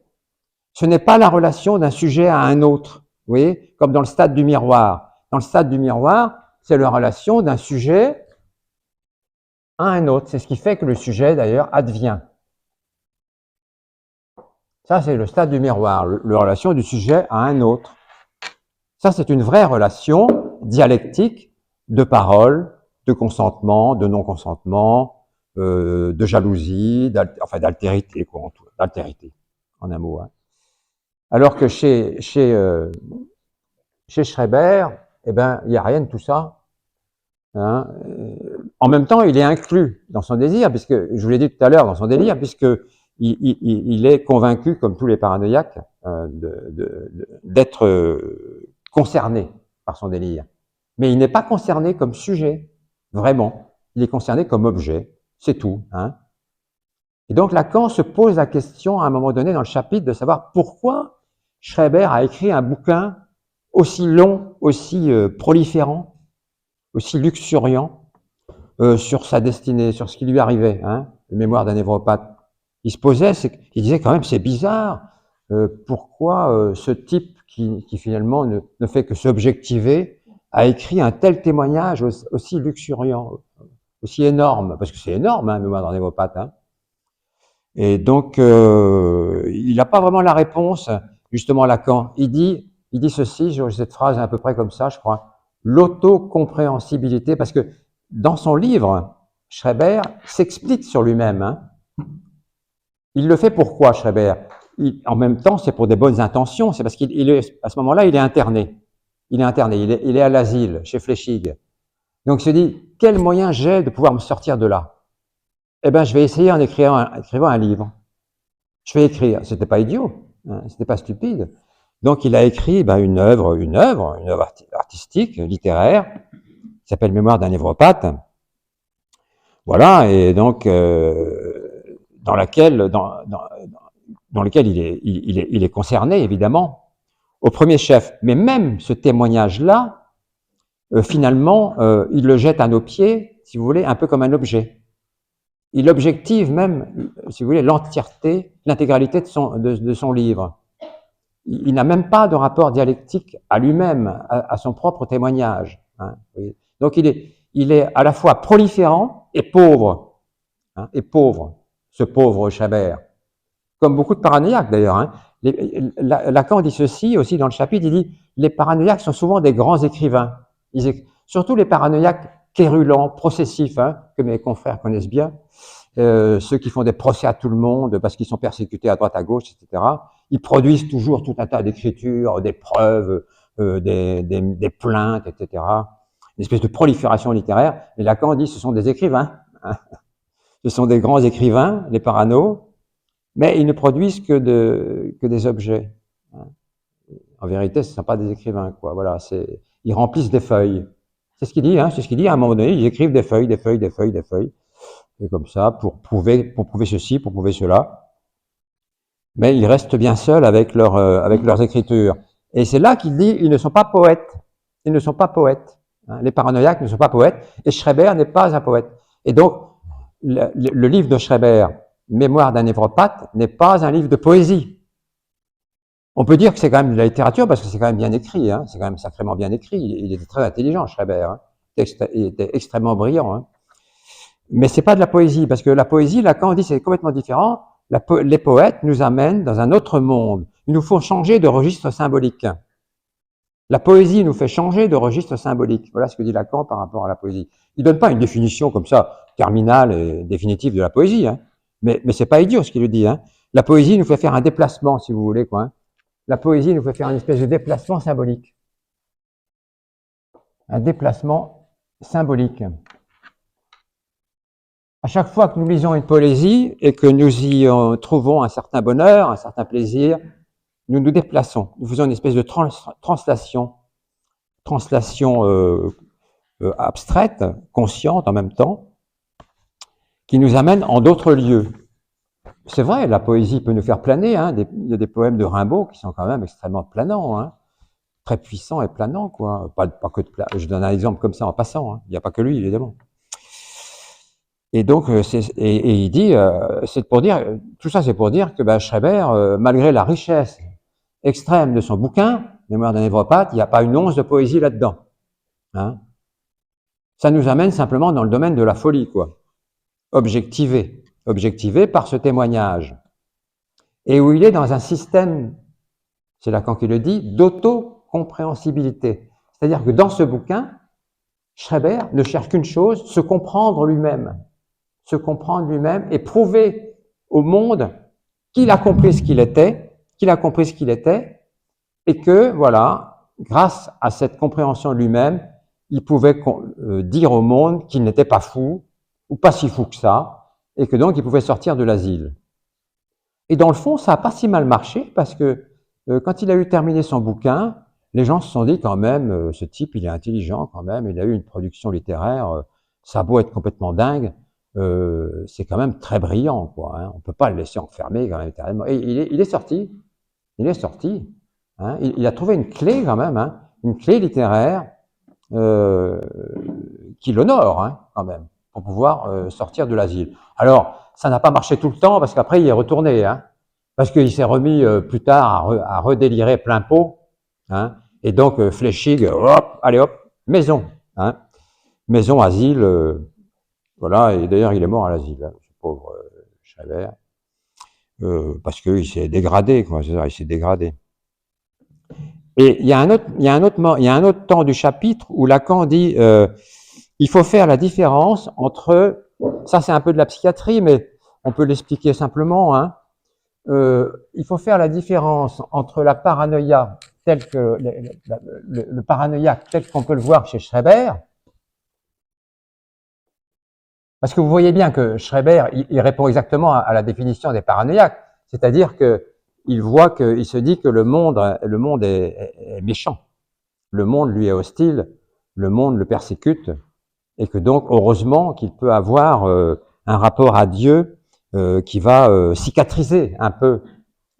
Ce n'est pas la relation d'un sujet à un autre. Vous voyez, comme dans le stade du miroir. Dans le stade du miroir, c'est la relation d'un sujet à un autre. C'est ce qui fait que le sujet, d'ailleurs, advient. Ça, c'est le stade du miroir, la relation du sujet à un autre. Ça, c'est une vraie relation dialectique de parole, de consentement, de non-consentement, de jalousie, d'altérité, quoi, d'altérité, en un mot. Hein. Alors que chez Schreber, eh ben, il n'y a rien de tout ça. Hein. En même temps, il est inclus dans son désir, puisque, je vous l'ai dit tout à l'heure, dans son délire, puisque il est convaincu, comme tous les paranoïaques, d'être concerné par son délire. Mais il n'est pas concerné comme sujet, vraiment. Il est concerné comme objet, c'est tout. Hein. Et donc Lacan se pose la question à un moment donné dans le chapitre de savoir pourquoi Schreber a écrit un bouquin aussi long, aussi proliférant, aussi luxuriant sur sa destinée, sur ce qui lui arrivait, hein, le mémoire d'un névropathe. Il se posait, il disait quand même c'est bizarre, pourquoi ce type qui finalement ne fait que s'objectiver a écrit un tel témoignage aussi luxuriant, aussi énorme, parce que c'est énorme, hein, le mémoire d'un névropathe. Hein. Et donc il n'a pas vraiment la réponse, justement Lacan. Il dit ceci, j'ai cette phrase à peu près comme ça, je crois. l'autocompréhensibilité, parce que dans son livre, Schreber s'explique sur lui-même. Hein. Il le fait pourquoi, Schreber? En même temps, c'est pour des bonnes intentions, c'est parce qu'il est, à ce moment-là, il est interné. Il est à l'asile, chez Flechig. Donc il se dit, quel moyen j'ai de pouvoir me sortir de là? Eh bien, je vais essayer en écrivant un livre. Je vais écrire. C'était pas idiot, hein, c'était pas stupide. Donc il a écrit une œuvre artistique, littéraire, qui s'appelle Mémoire d'un névropathe. Voilà, et donc dans lequel il est concerné, évidemment, au premier chef. Mais même ce témoignage-là, finalement, il le jette à nos pieds, si vous voulez, un peu comme un objet. Il objective même, si vous voulez, l'entièreté, l'intégralité de son livre. Il n'a même pas de rapport dialectique à lui-même, à son propre témoignage. Hein. Donc il est à la fois proliférant et pauvre. Hein, et pauvre, ce pauvre Chabert. Comme beaucoup de paranoïaques d'ailleurs. Hein. Lacan dit ceci aussi dans le chapitre, il dit « Les paranoïaques sont souvent des grands écrivains. » Surtout les paranoïaques quérulents, processifs, hein, que mes confrères connaissent bien, ceux qui font des procès à tout le monde parce qu'ils sont persécutés à droite, à gauche, etc. Ils produisent toujours tout un tas d'écritures, des preuves, des plaintes, etc. Une espèce de prolifération littéraire. Et Lacan dit ce sont des écrivains. Hein. Ce sont des grands écrivains, les paranos, mais ils ne produisent que des objets. Hein. En vérité, ce ne sont pas des écrivains, quoi. Voilà, ils remplissent des feuilles. C'est ce qu'il dit, hein, c'est ce qu'il dit à un moment donné, ils écrivent des feuilles, et comme ça, pour prouver ceci, pour prouver cela. Mais ils restent bien seuls avec leurs écritures. Et c'est là qu'il dit, ils ne sont pas poètes. Ils ne sont pas poètes. Hein. Les paranoïaques ne sont pas poètes, et Schreber n'est pas un poète. Et donc, le livre de Schreber, Mémoire d'un névropathe, n'est pas un livre de poésie. On peut dire que c'est quand même de la littérature parce que c'est quand même bien écrit, hein, c'est quand même sacrément bien écrit. Il était très intelligent, Schreber. Hein. Il était extrêmement brillant. Hein. Mais c'est pas de la poésie, parce que la poésie, Lacan dit, c'est complètement différent. Les poètes nous amènent dans un autre monde. Ils nous font changer de registre symbolique. La poésie nous fait changer de registre symbolique. Voilà ce que dit Lacan par rapport à la poésie. Il donne pas une définition comme ça, terminale et définitive de la poésie, hein. Mais c'est pas idiot ce qu'il dit. Hein. La poésie nous fait faire un déplacement, si vous voulez, quoi. Hein. La poésie nous fait faire une espèce de déplacement symbolique. Un déplacement symbolique. À chaque fois que nous lisons une poésie et que nous y trouvons un certain bonheur, un certain plaisir, nous nous déplaçons. Nous faisons une espèce de translation abstraite, consciente en même temps, qui nous amène en d'autres lieux. C'est vrai, la poésie peut nous faire planer. Hein. Il y a des poèmes de Rimbaud qui sont quand même extrêmement planants, hein. Très puissants et planants, quoi. Pas que de je donne un exemple comme ça en passant. Hein. Il n'y a pas que lui, évidemment. Et donc, il dit, c'est pour dire, tout ça, c'est pour dire que Schreber, malgré la richesse extrême de son bouquin, Mémoire d'un névropathe, il n'y a pas une once de poésie là-dedans. Hein. Ça nous amène simplement dans le domaine de la folie, quoi. Objectivé par ce témoignage. Et où il est dans un système, c'est Lacan qui le dit, d'autocompréhensibilité. C'est-à-dire que dans ce bouquin, Schreber ne cherche qu'une chose, se comprendre lui-même et prouver au monde qu'il a compris ce qu'il était, et que, voilà, grâce à cette compréhension de lui-même, il pouvait dire au monde qu'il n'était pas fou, ou pas si fou que ça, et que donc il pouvait sortir de l'asile. Et dans le fond, ça n'a pas si mal marché, parce que quand il a eu terminé son bouquin, les gens se sont dit quand même, ce type, il est intelligent quand même, il a eu une production littéraire, ça a beau être complètement dingue, c'est quand même très brillant, quoi. Hein. On ne peut pas le laisser enfermer quand même éternellement. Et il est sorti. Hein. Il a trouvé une clé quand même, hein, une clé littéraire qui l'honore, hein, quand même, pour pouvoir sortir de l'asile. Alors, ça n'a pas marché tout le temps parce qu'après il est retourné, hein, parce qu'il s'est remis plus tard à redélirer plein pot, hein, et donc Flechig, hop, allez hop, maison, hein, maison, asile. Voilà, et d'ailleurs, il est mort à l'asile, hein, ce pauvre Schreber, parce qu'il s'est dégradé, quoi, c'est ça, il s'est dégradé. Et il y a un autre temps du chapitre où Lacan dit il faut faire la différence entre, ça c'est un peu de la psychiatrie, mais on peut l'expliquer simplement, hein, il faut faire la différence entre la paranoïa telle que le paranoïaque tel qu'on peut le voir chez Schreber, parce que vous voyez bien que Schreber, il répond exactement à la définition des paranoïaques, c'est-à-dire que il voit qu'il se dit que le monde est méchant, le monde lui est hostile, le monde le persécute, et que donc heureusement qu'il peut avoir un rapport à Dieu qui va cicatriser un peu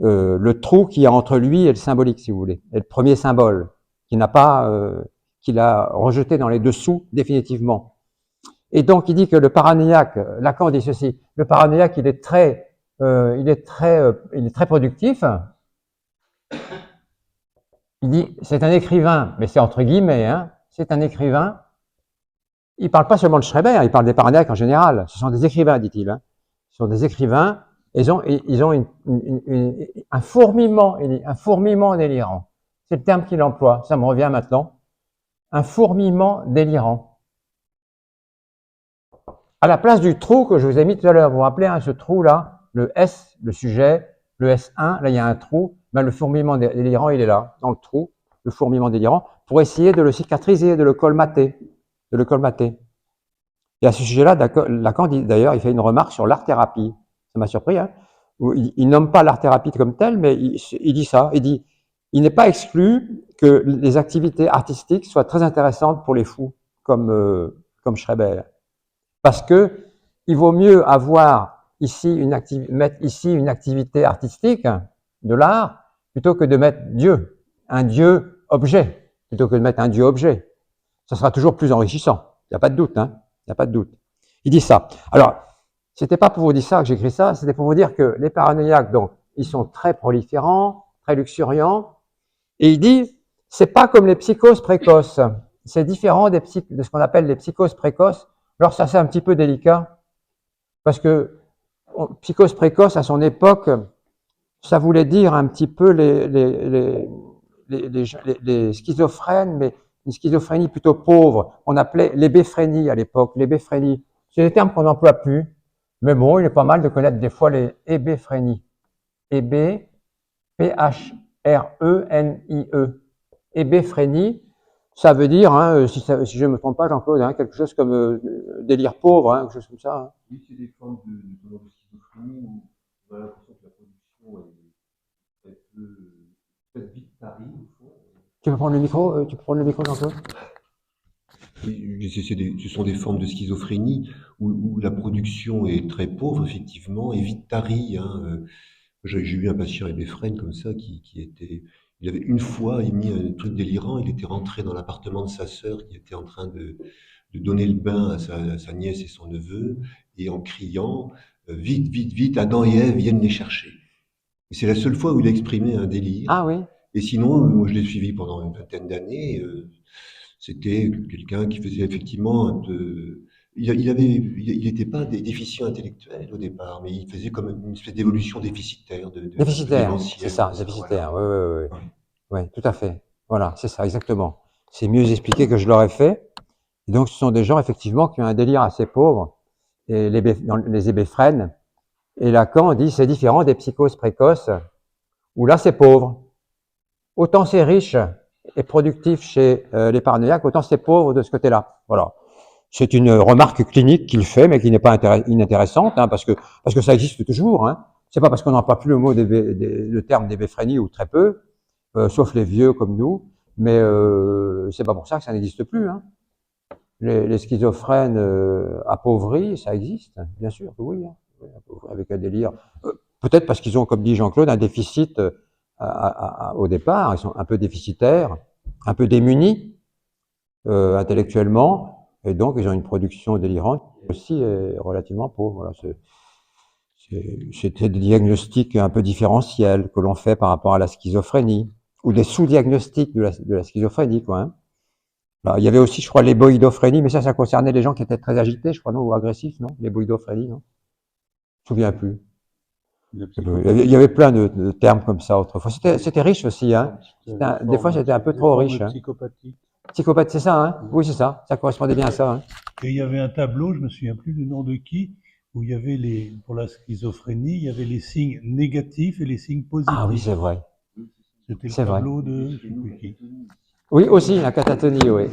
le trou qu'il y a entre lui et le symbolique, si vous voulez, et le premier symbole qu'il n'a pas, qu'il a rejeté dans les dessous définitivement. Et donc il dit que le paranoïaque, Lacan dit ceci, le paranoïaque il est très productif. Il dit c'est un écrivain, mais c'est entre guillemets, hein, c'est un écrivain. Il parle pas seulement de Schreber, il parle des paranoïaques en général. Ce sont des écrivains, dit-il. Hein. Ce sont des écrivains. Ils ont un fourmillement délirant. C'est le terme qu'il emploie. Ça me revient maintenant. Un fourmillement délirant. À la place du trou que je vous ai mis tout à l'heure, vous vous rappelez, hein, ce trou-là, le S, le sujet, le S1, là il y a un trou, ben, le fourmillement délirant, il est là, dans le trou, le fourmillement délirant, pour essayer de le cicatriser, de le colmater. Et à ce sujet-là, Lacan, d'ailleurs, il fait une remarque sur l'art-thérapie. Ça m'a surpris, hein, où il nomme pas l'art-thérapie comme telle, mais il dit ça. Il dit, il n'est pas exclu que les activités artistiques soient très intéressantes pour les fous, comme Schreber. Parce que il vaut mieux avoir mettre ici une activité artistique de l'art plutôt que de mettre Dieu, un Dieu objet, plutôt que de mettre un Dieu objet. Ça sera toujours plus enrichissant. Il n'y a pas de doute, hein. Il n'y a pas de doute. Il dit ça. Alors, c'était pas pour vous dire ça que j'écris ça, c'était pour vous dire que les paranoïaques, donc, ils sont très proliférants, très luxuriants, et il dit, c'est pas comme les psychoses précoces. C'est différent de ce qu'on appelle les psychoses précoces. Alors ça, c'est un petit peu délicat, parce que psychose précoce, à son époque, ça voulait dire un petit peu les schizophrènes, mais une schizophrénie plutôt pauvre. On appelait l'hébéphrénie à l'époque, l'hébéphrénie. C'est des termes qu'on n'emploie plus, mais bon, il est pas mal de connaître des fois les hébéphrénies. Hébé, P-H-R-E-N-I-E. Hébéphrénie, ça veut dire, hein, si je ne me trompe pas, Jean-Claude, hein, quelque chose comme délire pauvre, hein, quelque chose comme ça. Hein. Oui, c'est des formes de schizophrénie où on a l'impression que la production est peut-être vite tarie, au fond. Tu peux prendre le micro, Jean-Claude? Oui, ce sont des formes de schizophrénie où la production est très pauvre, effectivement, et vite tarie. Hein. J'ai eu un patient hébéphrène comme ça il avait une fois émis un truc délirant, il était rentré dans l'appartement de sa sœur qui était en train de donner le bain à sa nièce et son neveu, et en criant vite, vite, vite, Adam et Ève viennent les chercher. Et c'est la seule fois où il a exprimé un délire. Ah oui. Et sinon, moi je l'ai suivi pendant une vingtaine d'années. C'était quelqu'un qui faisait effectivement un peu. Il n'était pas déficient intellectuel au départ, mais il faisait comme une espèce d'évolution déficitaire, un peu Déficitaire, c'est démentielle, ça, comme ça, déficitaire, voilà. oui, oui, oui. Ouais. Oui, tout à fait. Voilà, c'est ça, exactement. C'est mieux expliqué que je l'aurais fait. Et donc, ce sont des gens, effectivement, qui ont un délire assez pauvre, et dans les hébéphrènes. Et Lacan dit, c'est différent des psychoses précoces, où là, c'est pauvre. Autant c'est riche et productif chez les paranoïaques, autant c'est pauvre de ce côté-là. Voilà. C'est une remarque clinique qu'il fait, mais qui n'est pas inintéressante, hein, parce que ça existe toujours. Hein. C'est pas parce qu'on n'emploie plus le terme d'hébéphrénie ou très peu, sauf les vieux comme nous, mais c'est pas pour ça que ça n'existe plus. Hein. Les schizophrènes appauvris, ça existe, bien sûr, oui, hein, avec un délire. Peut-être parce qu'ils ont, comme dit Jean-Claude, un déficit au départ, ils sont un peu déficitaires, un peu démunis intellectuellement, et donc ils ont une production délirante qui aussi est relativement pauvre. Voilà, c'est des diagnostics un peu différentiels que l'on fait par rapport à la schizophrénie, ou des sous-diagnostics de la schizophrénie, quoi. Hein. Alors, il y avait aussi, je crois, l'éboïdophrénie, mais ça concernait les gens qui étaient très agités, je crois, non, ou agressifs, non? L'éboïdophrénie, non? Je me souviens plus. La Il psychopathie. y avait plein de termes comme ça autrefois. C'était riche aussi, hein. Des fois, c'était un peu trop riche. Hein. Psychopathie. Psychopathe, c'est ça, hein? Oui, c'est ça. Ça correspondait bien à ça. Hein. Et il y avait un tableau, je me souviens plus du nom de qui, où il y avait pour la schizophrénie, il y avait les signes négatifs et les signes Ah oui, positifs. c'est vrai. C'était le C'est vrai. tableau de, je sais plus qui. Oui, aussi, la catatonie, oui.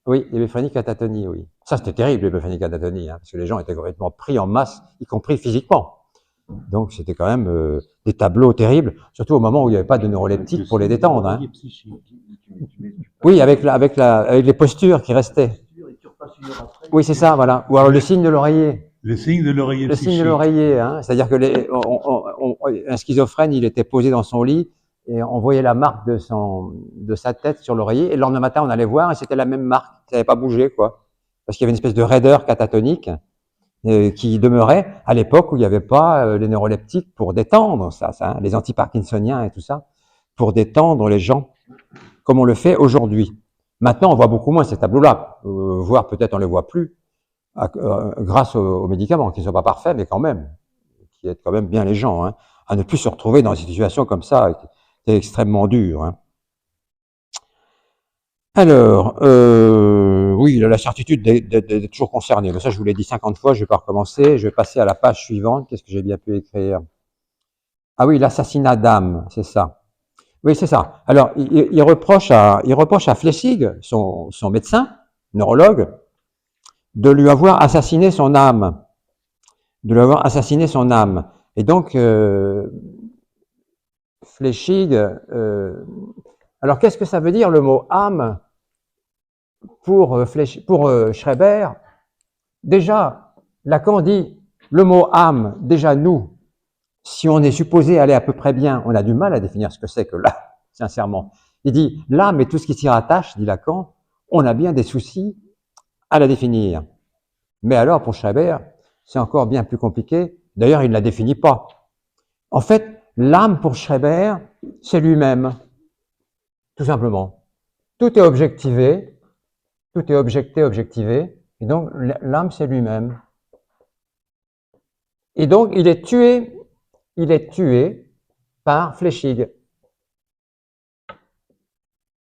Oui, l'ébéphranie catatonie, oui. Ça, c'était terrible, l'ébéphranie catatonie, hein, parce que les gens étaient complètement pris en masse, y compris physiquement. Donc, c'était quand même des tableaux terribles, surtout au moment où il n'y avait pas de neuroleptiques pour les détendre. Hein. Oui, avec les postures qui restaient. Oui, c'est ça, voilà. Ou alors le signe de l'oreiller. Le signe de l'oreiller Le signe de psychique. l'oreiller, hein. C'est-à-dire que un schizophrène, il était posé dans son lit et on voyait la marque de sa tête sur l'oreiller. Et le lendemain matin, on allait voir et c'était la même marque. Ça n'avait pas bougé, quoi. Parce qu'il y avait une espèce de raideur catatonique qui demeurait à l'époque où il n'y avait pas les neuroleptiques pour détendre ça, hein, les antiparkinsoniens et tout ça, pour détendre les gens, comme on le fait aujourd'hui. Maintenant, on voit beaucoup moins ces tableaux-là, voire peut-être on ne les voit plus, grâce aux médicaments, qui ne sont pas parfaits, mais quand même, qui aident quand même bien les gens, hein, à ne plus se retrouver dans une situation comme ça, qui est extrêmement dure. Hein. Alors, oui, la certitude d'être toujours concerné. Mais ça, je vous l'ai dit 50 fois, je ne vais pas recommencer. Je vais passer à la page suivante. Qu'est-ce que j'ai bien pu écrire? Ah oui, l'assassinat d'âme, c'est ça. Oui, c'est ça. Alors, il reproche à Flechsig, son médecin, neurologue, de lui avoir assassiné son âme. De lui avoir assassiné son âme. Et donc, Flechsig, alors qu'est-ce que ça veut dire le mot âme pour Schreber? Déjà, Lacan dit le mot âme, déjà nous, si on est supposé aller à peu près bien, on a du mal à définir ce que c'est que l'âme, sincèrement. Il dit l'âme et tout ce qui s'y rattache, dit Lacan, on a bien des soucis à la définir. Mais alors, pour Schreber, c'est encore bien plus compliqué. D'ailleurs, il ne la définit pas. En fait, l'âme pour Schreber, c'est lui-même, tout simplement. Tout est objectivé, tout est objecté, objectivé, et donc l'âme, c'est lui-même. Et donc, il est tué par Flechsig,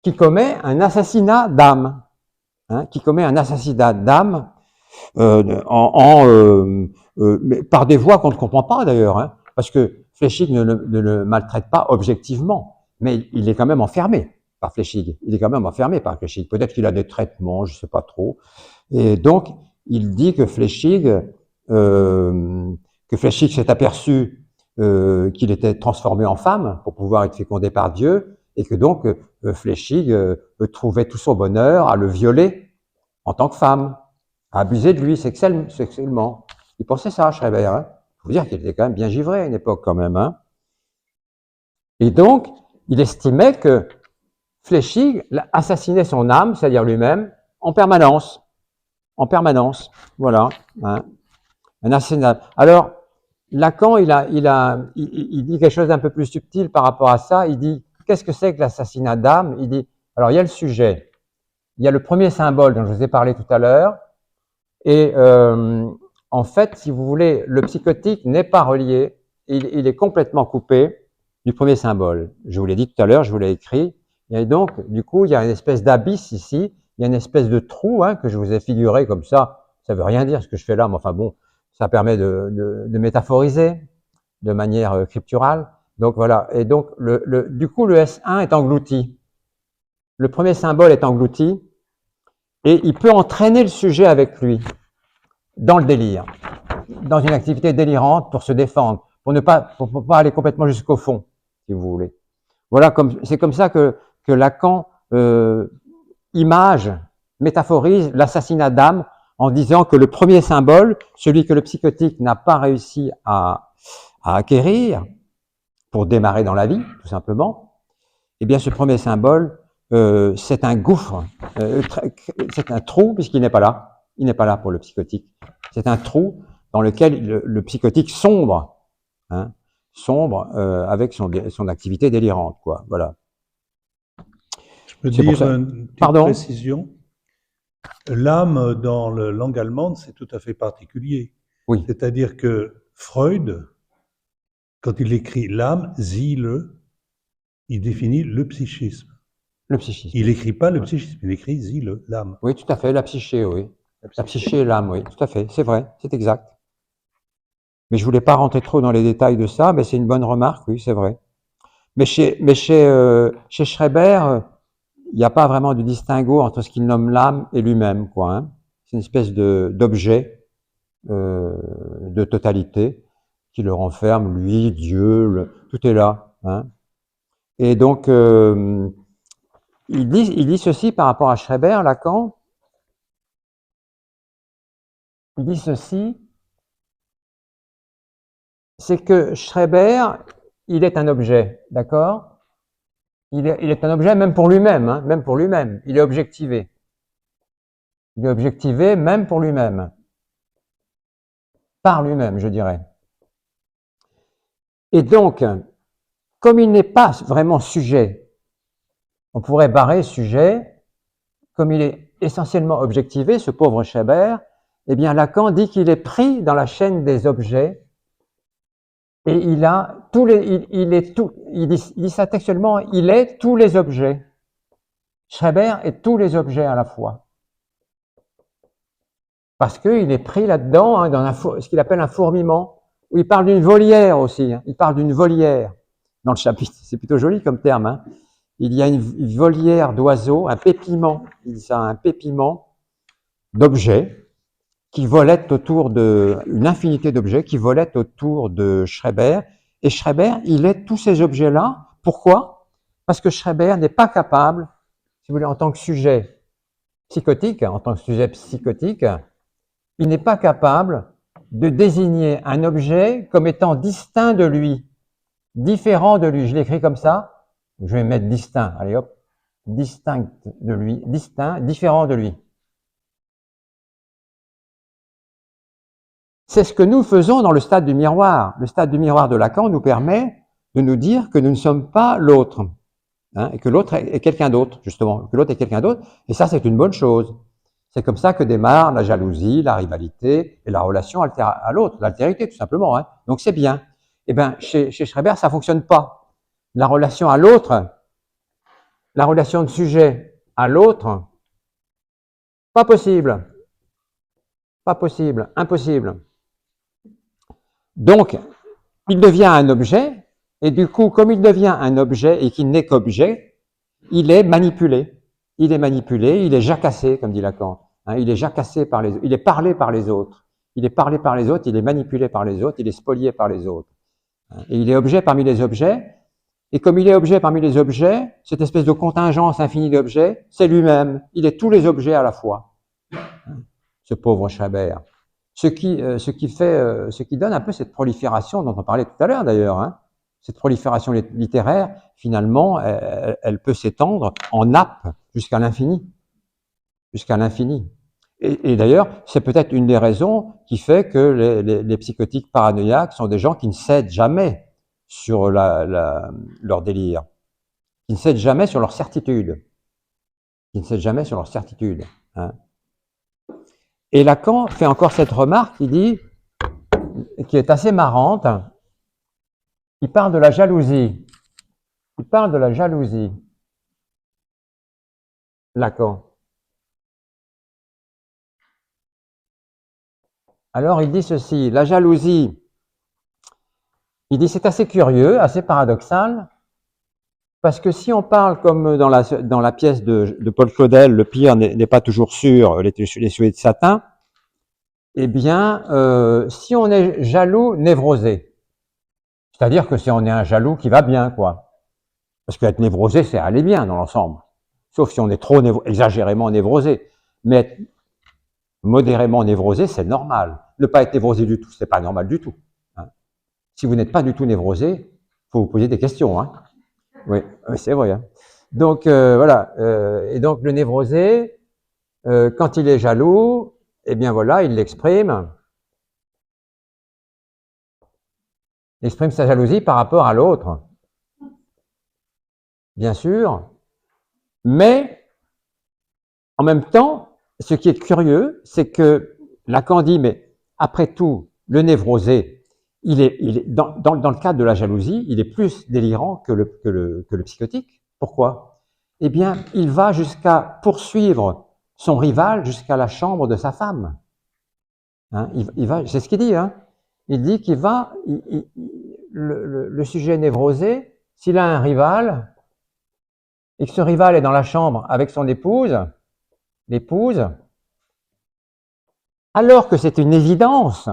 qui commet un assassinat d'âme, hein, qui commet un assassinat d'âme mais par des voies qu'on ne comprend pas d'ailleurs, hein, parce que Flechsig ne le maltraite pas objectivement, mais il est quand même enfermé par Flechsig. Il est quand même enfermé par Flechsig. Peut-être qu'il a des traitements, je ne sais pas trop. Et donc, il dit que Flechsig s'est aperçu qu'il était transformé en femme pour pouvoir être fécondé par Dieu, et que donc Flechsig trouvait tout son bonheur à le violer en tant que femme, à abuser de lui sexuellement. Il pensait ça, Schreber. Hein. Il faut dire qu'il était quand même bien givré à une époque quand même. Hein. Et donc, il estimait que Flechsig assassinait son âme, c'est-à-dire lui-même, en permanence. En permanence. Voilà. Hein. Un assassinat. Alors, Lacan, il dit quelque chose d'un peu plus subtil par rapport à ça. Il dit, qu'est-ce que c'est que l'assassinat d'âme? Il dit, alors il y a le sujet, il y a le premier symbole dont je vous ai parlé tout à l'heure, et en fait, si vous voulez, le psychotique n'est pas relié, il est complètement coupé du premier symbole. Je vous l'ai dit tout à l'heure, je vous l'ai écrit, et donc, du coup, il y a une espèce d'abysse ici, il y a une espèce de trou hein, que je vous ai figuré comme ça. Ça veut rien dire ce que je fais là, mais enfin bon, ça permet de métaphoriser de manière crypturale. Donc voilà, et donc du coup le S1 est englouti. Le premier symbole est englouti et il peut entraîner le sujet avec lui dans le délire, dans une activité délirante pour se défendre, pour ne pas aller complètement jusqu'au fond, si vous voulez. Voilà, c'est comme ça que Lacan image, métaphorise l'assassinat d'âme en disant que le premier symbole, celui que le psychotique n'a pas réussi à acquérir pour démarrer dans la vie, tout simplement, eh bien ce premier symbole, c'est un gouffre, c'est un trou puisqu'il n'est pas là. Il n'est pas là pour le psychotique. C'est un trou dans lequel le psychotique sombre, hein, avec son activité délirante, quoi. Voilà. Je peux dire une petite précision. L'âme dans la langue allemande, c'est tout à fait particulier. Oui. C'est-à-dire que Freud Quand il écrit l'âme, Seele, il définit le psychisme. Le psychisme. Il n'écrit pas le psychisme, il écrit Seele, l'âme. Oui, tout à fait, la psyché, oui. La psyché et l'âme, oui, tout à fait, c'est vrai, c'est exact. Mais je voulais pas rentrer trop dans les détails de ça, mais c'est une bonne remarque, oui, c'est vrai. Mais chez Schreber, il n'y a pas vraiment de distinguo entre ce qu'il nomme l'âme et lui-même, quoi. Hein. C'est une espèce d'objet de totalité qui le renferme, lui, Dieu, tout est là. Hein. Et donc, il dit ceci par rapport à Schreber, Lacan. Il dit ceci, c'est que Schreber, il est un objet, d'accord? Il est un objet même pour lui-même, hein, même pour lui-même. Il est objectivé. Il est objectivé même pour lui-même. Par lui-même, je dirais. Et donc, comme il n'est pas vraiment sujet, on pourrait barrer sujet, comme il est essentiellement objectivé, ce pauvre Schreber, eh bien Lacan dit qu'il est pris dans la chaîne des objets et il a tous les, il dit ça textuellement, il est tous les objets. Schreber est tous les objets à la fois. Parce qu'il est pris là-dedans, hein, dans ce qu'il appelle un fourmillement, où il parle d'une volière aussi, hein, il parle d'une volière dans le chapitre, c'est plutôt joli comme terme, hein. Il y a une volière d'oiseaux, un pépiment, il dit ça, un pépiment d'objets qui volettent autour une infinité d'objets qui volettent autour de Schreber. Et Schreber, il est tous ces objets-là. Pourquoi? Parce que Schreber n'est pas capable, si vous voulez, en tant que sujet psychotique, il n'est pas capable de désigner un objet comme étant distinct de lui, différent de lui. Je l'écris comme ça. Je vais mettre distinct. Allez hop. Distinct de lui, distinct, différent de lui. C'est ce que nous faisons dans le stade du miroir. Le stade du miroir de Lacan nous permet de nous dire que nous ne sommes pas l'autre, hein, et que l'autre est quelqu'un d'autre, justement, que l'autre est quelqu'un d'autre, et ça c'est une bonne chose. C'est comme ça que démarre la jalousie, la rivalité et la relation à l'autre, l'altérité tout simplement. Hein. Donc c'est bien. Eh bien, chez Schreber, ça fonctionne pas. La relation à l'autre, la relation de sujet à l'autre, pas possible. Pas possible, impossible. Donc, il devient un objet, et du coup, comme il devient un objet et qu'il n'est qu'objet, il est manipulé. Il est manipulé, il est jacassé, comme dit Lacan. Hein, il est jacassé par les autres, il est parlé par les autres. Il est parlé par les autres, il est manipulé par les autres, il est spolié par les autres. Et il est objet parmi les objets, et comme il est objet parmi les objets, cette espèce de contingence infinie d'objets, c'est lui-même. Il est tous les objets à la fois. Ce pauvre Schreber. Ce qui donne un peu cette prolifération dont on parlait tout à l'heure d'ailleurs, hein. Cette prolifération littéraire, finalement, elle peut s'étendre en nappe jusqu'à l'infini. Jusqu'à l'infini. Et d'ailleurs, c'est peut-être une des raisons qui fait que les psychotiques paranoïaques sont des gens qui ne cèdent jamais sur leur délire, qui ne cèdent jamais sur leur certitude, hein. Et Lacan fait encore cette remarque, il dit, qui est assez marrante, il parle de la jalousie. Lacan. Alors il dit ceci, la jalousie, il dit c'est assez curieux, assez paradoxal, parce que si on parle comme dans la pièce de Paul Claudel, le pire n'est pas toujours sûr, les souliers de satin, eh bien, si on est jaloux, névrosé, c'est-à-dire que si on est un jaloux qui va bien, quoi. Parce qu'être névrosé, c'est aller bien dans l'ensemble. Sauf si on est trop exagérément névrosé. Mais être modérément névrosé, c'est normal. Ne pas être névrosé du tout, c'est pas normal du tout. Hein. Si vous n'êtes pas du tout névrosé, faut vous poser des questions. Hein. Oui, c'est vrai. Hein. Donc voilà. Et donc le névrosé, quand il est jaloux, eh bien voilà, il l'exprime. Il exprime sa jalousie par rapport à l'autre. Bien sûr. Mais en même temps, ce qui est curieux, c'est que Lacan dit, mais après tout, le névrosé, dans le cadre de la jalousie, il est plus délirant que le psychotique. Pourquoi? Eh bien, il va jusqu'à poursuivre son rival jusqu'à la chambre de sa femme. Hein, c'est ce qu'il dit. Hein. Il dit qu'il va, le sujet névrosé, s'il a un rival, et que ce rival est dans la chambre avec son épouse, l'épouse, alors que c'est une évidence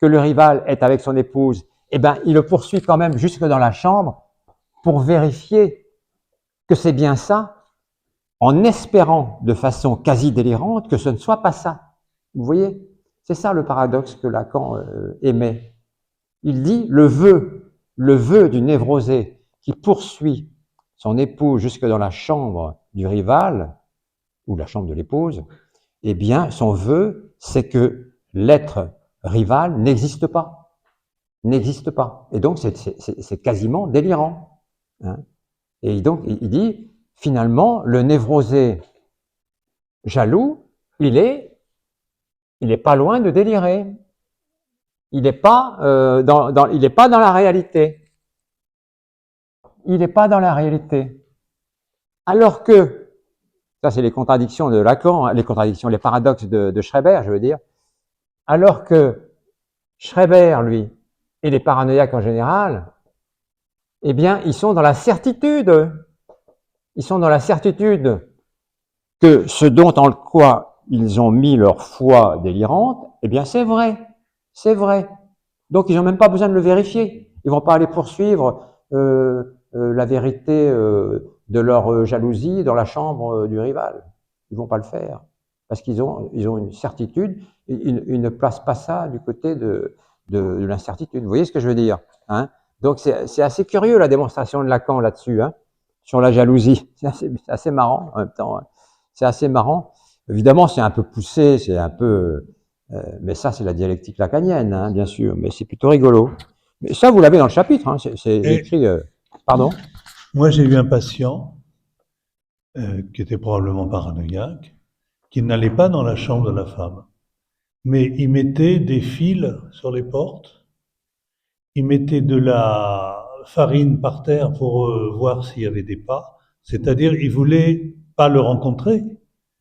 que le rival est avec son épouse, eh ben, il le poursuit quand même jusque dans la chambre pour vérifier que c'est bien ça, en espérant de façon quasi délirante que ce ne soit pas ça. Vous voyez? C'est ça le paradoxe que Lacan émet. Il dit le vœu du névrosé qui poursuit son épouse jusque dans la chambre du rival, ou la chambre de l'épouse, eh bien, son vœu, c'est que l'être rival n'existe pas. N'existe pas. Et donc, c'est quasiment délirant. Hein. Et donc, il dit, finalement, le névrosé jaloux, il est pas loin de délirer. Il n'est pas, il est pas dans la réalité. Il n'est pas dans la réalité. Alors que, ça c'est les contradictions de Lacan, les paradoxes de Schreber, je veux dire, alors que Schreber, lui, et les paranoïaques en général, eh bien, ils sont dans la certitude. Ils sont dans la certitude que ce dont en quoi ils ont mis leur foi délirante, eh bien, c'est vrai. C'est vrai. Donc, ils n'ont même pas besoin de le vérifier. Ils vont pas aller poursuivre la vérité de leur jalousie dans la chambre du rival. Ils vont pas le faire. Parce qu'ils ont une certitude. Ils ne placent pas ça du côté de l'incertitude. Vous voyez ce que je veux dire, hein? Donc, c'est assez curieux la démonstration de Lacan là-dessus, hein, sur la jalousie. C'est assez marrant en même temps. Hein. C'est assez marrant. Évidemment, c'est un peu poussé, c'est un peu... mais ça, c'est la dialectique lacanienne, hein, bien sûr. Mais c'est plutôt rigolo. Mais ça, vous l'avez dans le chapitre. Hein, c'est écrit... pardon? Moi, j'ai eu un patient qui était probablement paranoïaque, qui n'allait pas dans la chambre de la femme. Mais il mettait des fils sur les portes, il mettait de la farine par terre pour voir s'il y avait des pas. C'est-à-dire, il voulait pas le rencontrer,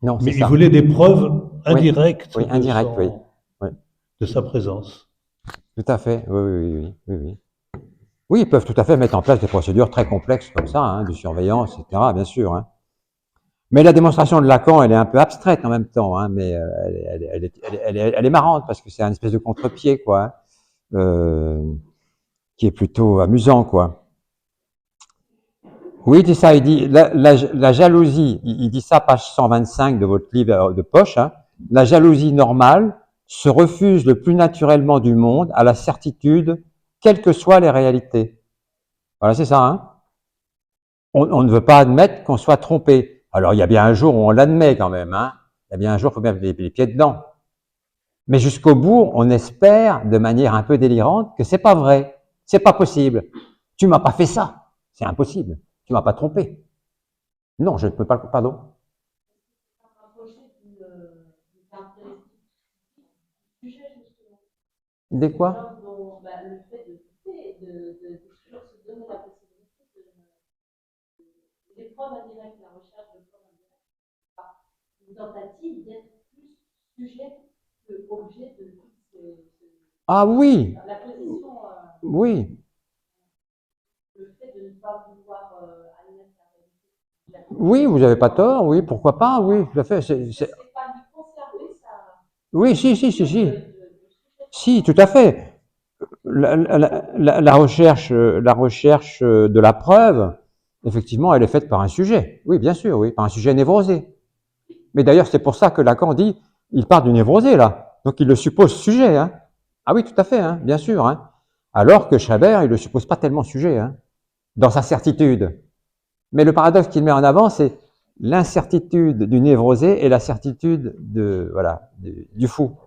non, mais ça. il voulait des preuves indirectes, oui, de sa présence. Tout à fait, oui. Oui, ils peuvent tout à fait mettre en place des procédures très complexes comme ça, hein, de surveillance, etc., bien sûr. Hein. Mais la démonstration de Lacan, elle est un peu abstraite en même temps, hein, mais elle est marrante parce que c'est un espèce de contre-pied, quoi, qui est plutôt amusant, quoi. Oui, c'est ça, il dit, la jalousie, il dit ça, page 125 de votre livre de poche, hein, la jalousie normale se refuse le plus naturellement du monde à la certitude, quelles que soient les réalités. Voilà, c'est ça, hein. On ne veut pas admettre qu'on soit trompé. Alors, il y a bien un jour où on l'admet quand même, hein. Il y a bien un jour où il faut bien mettre les pieds dedans. Mais jusqu'au bout, on espère, de manière un peu délirante, que c'est pas vrai. C'est pas possible. Tu m'as pas fait ça. C'est impossible. Tu m'as pas trompé. Non, je ne peux pas. Pardon. Des quoi? Le fait de toujours se donner la possibilité de l'épreuve indirecte, la recherche de preuves indirectes, une tentative d'être plus sujet que objet de Ah oui. La position. Oui. Le fait de ne pas pouvoir admettre la réalité. Oui, vous n'avez pas tort, oui, pourquoi pas, oui, tout à fait. C'est pas lui conserver ça. Oui, si. Si, tout à fait. La recherche de la preuve, effectivement, elle est faite par un sujet. Oui, bien sûr, oui, par un sujet névrosé. Mais d'ailleurs, c'est pour ça que Lacan dit, il part du névrosé, là. Donc, il le suppose sujet, hein. Ah oui, tout à fait, hein, bien sûr, hein. Alors que Schreber, il le suppose pas tellement sujet, hein, dans sa certitude. Mais le paradoxe qu'il met en avant, c'est l'incertitude du névrosé et la certitude du fou.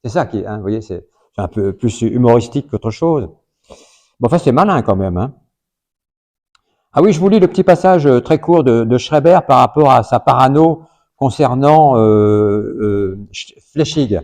C'est ça qui, hein, vous voyez, c'est un peu plus humoristique qu'autre chose. Bon, enfin, c'est malin quand même, hein. Ah oui, je vous lis le petit passage très court de Schreber par rapport à sa parano concernant Flechsig.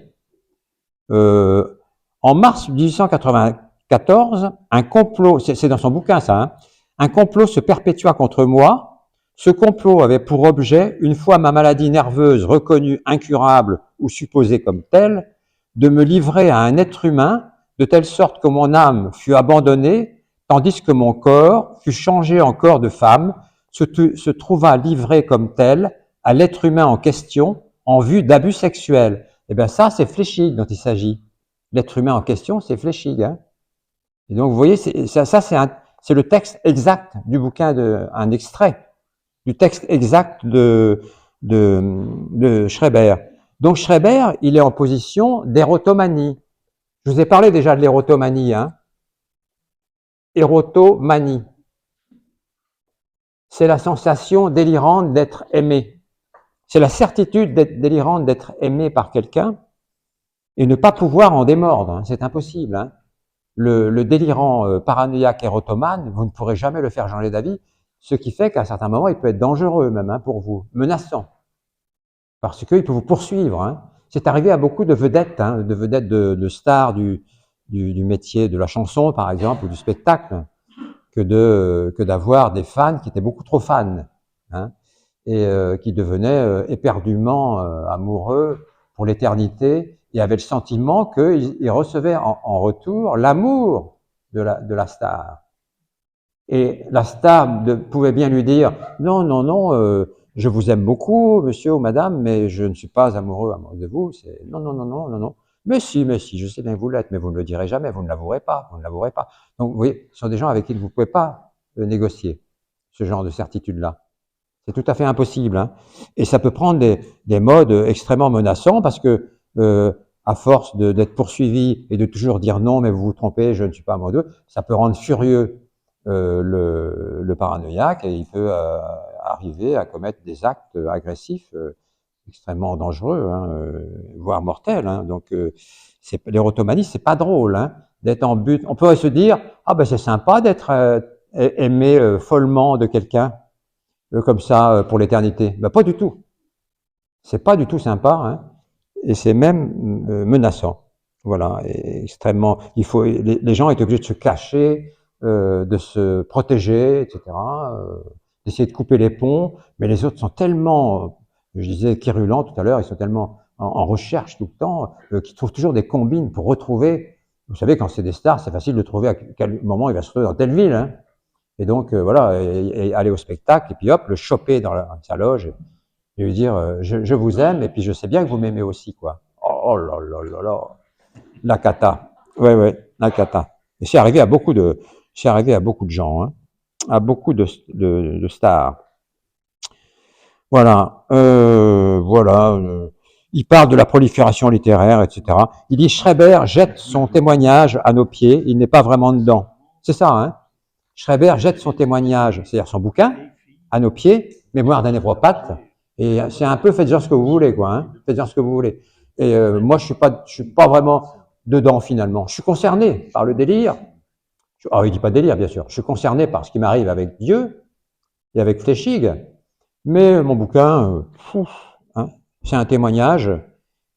En mars 1894, un complot, c'est dans son bouquin ça, hein, un complot se perpétua contre moi. Ce complot avait pour objet, une fois ma maladie nerveuse reconnue incurable ou supposée comme telle, de me livrer à un être humain de telle sorte que mon âme fût abandonnée, tandis que mon corps fut changé en corps de femme, se trouva livré comme tel à l'être humain en question en vue d'abus sexuels. Eh bien ça, c'est Flechig dont il s'agit. L'être humain en question, c'est Flechig. Hein. Et donc, vous voyez, c'est le texte exact du bouquin, un extrait du texte exact de Schreber. Donc, Schreber, il est en position d'érotomanie. Je vous ai parlé déjà de l'érotomanie. Hein. Érotomanie. C'est la sensation délirante d'être aimé. C'est la certitude délirante d'être aimé par quelqu'un et ne pas pouvoir en démordre. Hein. C'est impossible. Hein. Le délirant paranoïaque érotomane, vous ne pourrez jamais le faire changer d'avis, ce qui fait qu'à un certain moment, il peut être dangereux même hein, pour vous, menaçant, parce qu'il peut vous poursuivre. Hein. C'est arrivé à beaucoup de vedettes, hein, de stars du métier de la chanson, par exemple, ou du spectacle, que d'avoir des fans qui étaient beaucoup trop fans, hein, et qui devenaient éperdument amoureux pour l'éternité, et avaient le sentiment qu'ils recevaient en retour l'amour de la star. Et la star pouvait bien lui dire « Non, non, non, je vous aime beaucoup, monsieur ou madame, mais je ne suis pas amoureux de vous. » Non, non, non, non, non, non. Mais si, je sais bien que vous l'êtes, mais vous ne le direz jamais, vous ne l'avouerez pas, vous ne l'avouerez pas. Donc, vous voyez, ce sont des gens avec qui vous ne pouvez pas négocier ce genre de certitude-là. C'est tout à fait impossible. Hein. Et ça peut prendre des modes extrêmement menaçants parce que, à force d'être poursuivi et de toujours dire non, mais vous vous trompez, je ne suis pas amoureux, ça peut rendre furieux le paranoïaque et il peut arriver à commettre des actes agressifs extrêmement dangereux, hein, voire mortels. Hein. Donc, l'érotomanie, c'est pas drôle hein, d'être en but. On pourrait se dire, ah ben c'est sympa d'être aimé follement de quelqu'un comme ça pour l'éternité. Ben pas du tout. C'est pas du tout sympa, hein, et c'est même menaçant. Voilà, et extrêmement. Les gens étaient obligés de se cacher, de se protéger, etc. D'essayer de couper les ponts, mais les autres sont tellement, je disais quérulents tout à l'heure, ils sont tellement en recherche tout le temps qu'ils trouvent toujours des combines pour retrouver. Vous savez, quand c'est des stars, c'est facile de trouver à quel moment il va se retrouver dans telle ville. Hein. Et donc voilà, et aller au spectacle et puis hop, le choper dans sa loge et lui dire je vous aime et puis je sais bien que vous m'aimez aussi quoi. Oh là là là là, la cata. Ouais, la cata. Et c'est arrivé à beaucoup de gens, hein, à beaucoup de stars. Voilà, voilà. Il parle de la prolifération littéraire, etc. Il dit Schreber jette son témoignage à nos pieds, il n'est pas vraiment dedans. C'est ça, hein. Schreber jette son témoignage, c'est-à-dire son bouquin, à nos pieds, Mémoire d'un névropathe, et c'est un peu faites-en ce que vous voulez, quoi. Hein, faites-en ce que vous voulez. Et moi, je suis pas vraiment dedans finalement. Je suis concerné par le délire. Il dit pas délire, bien sûr. Je suis concerné par ce qui m'arrive avec Dieu et avec Flechig, mais mon bouquin, hein, c'est un témoignage.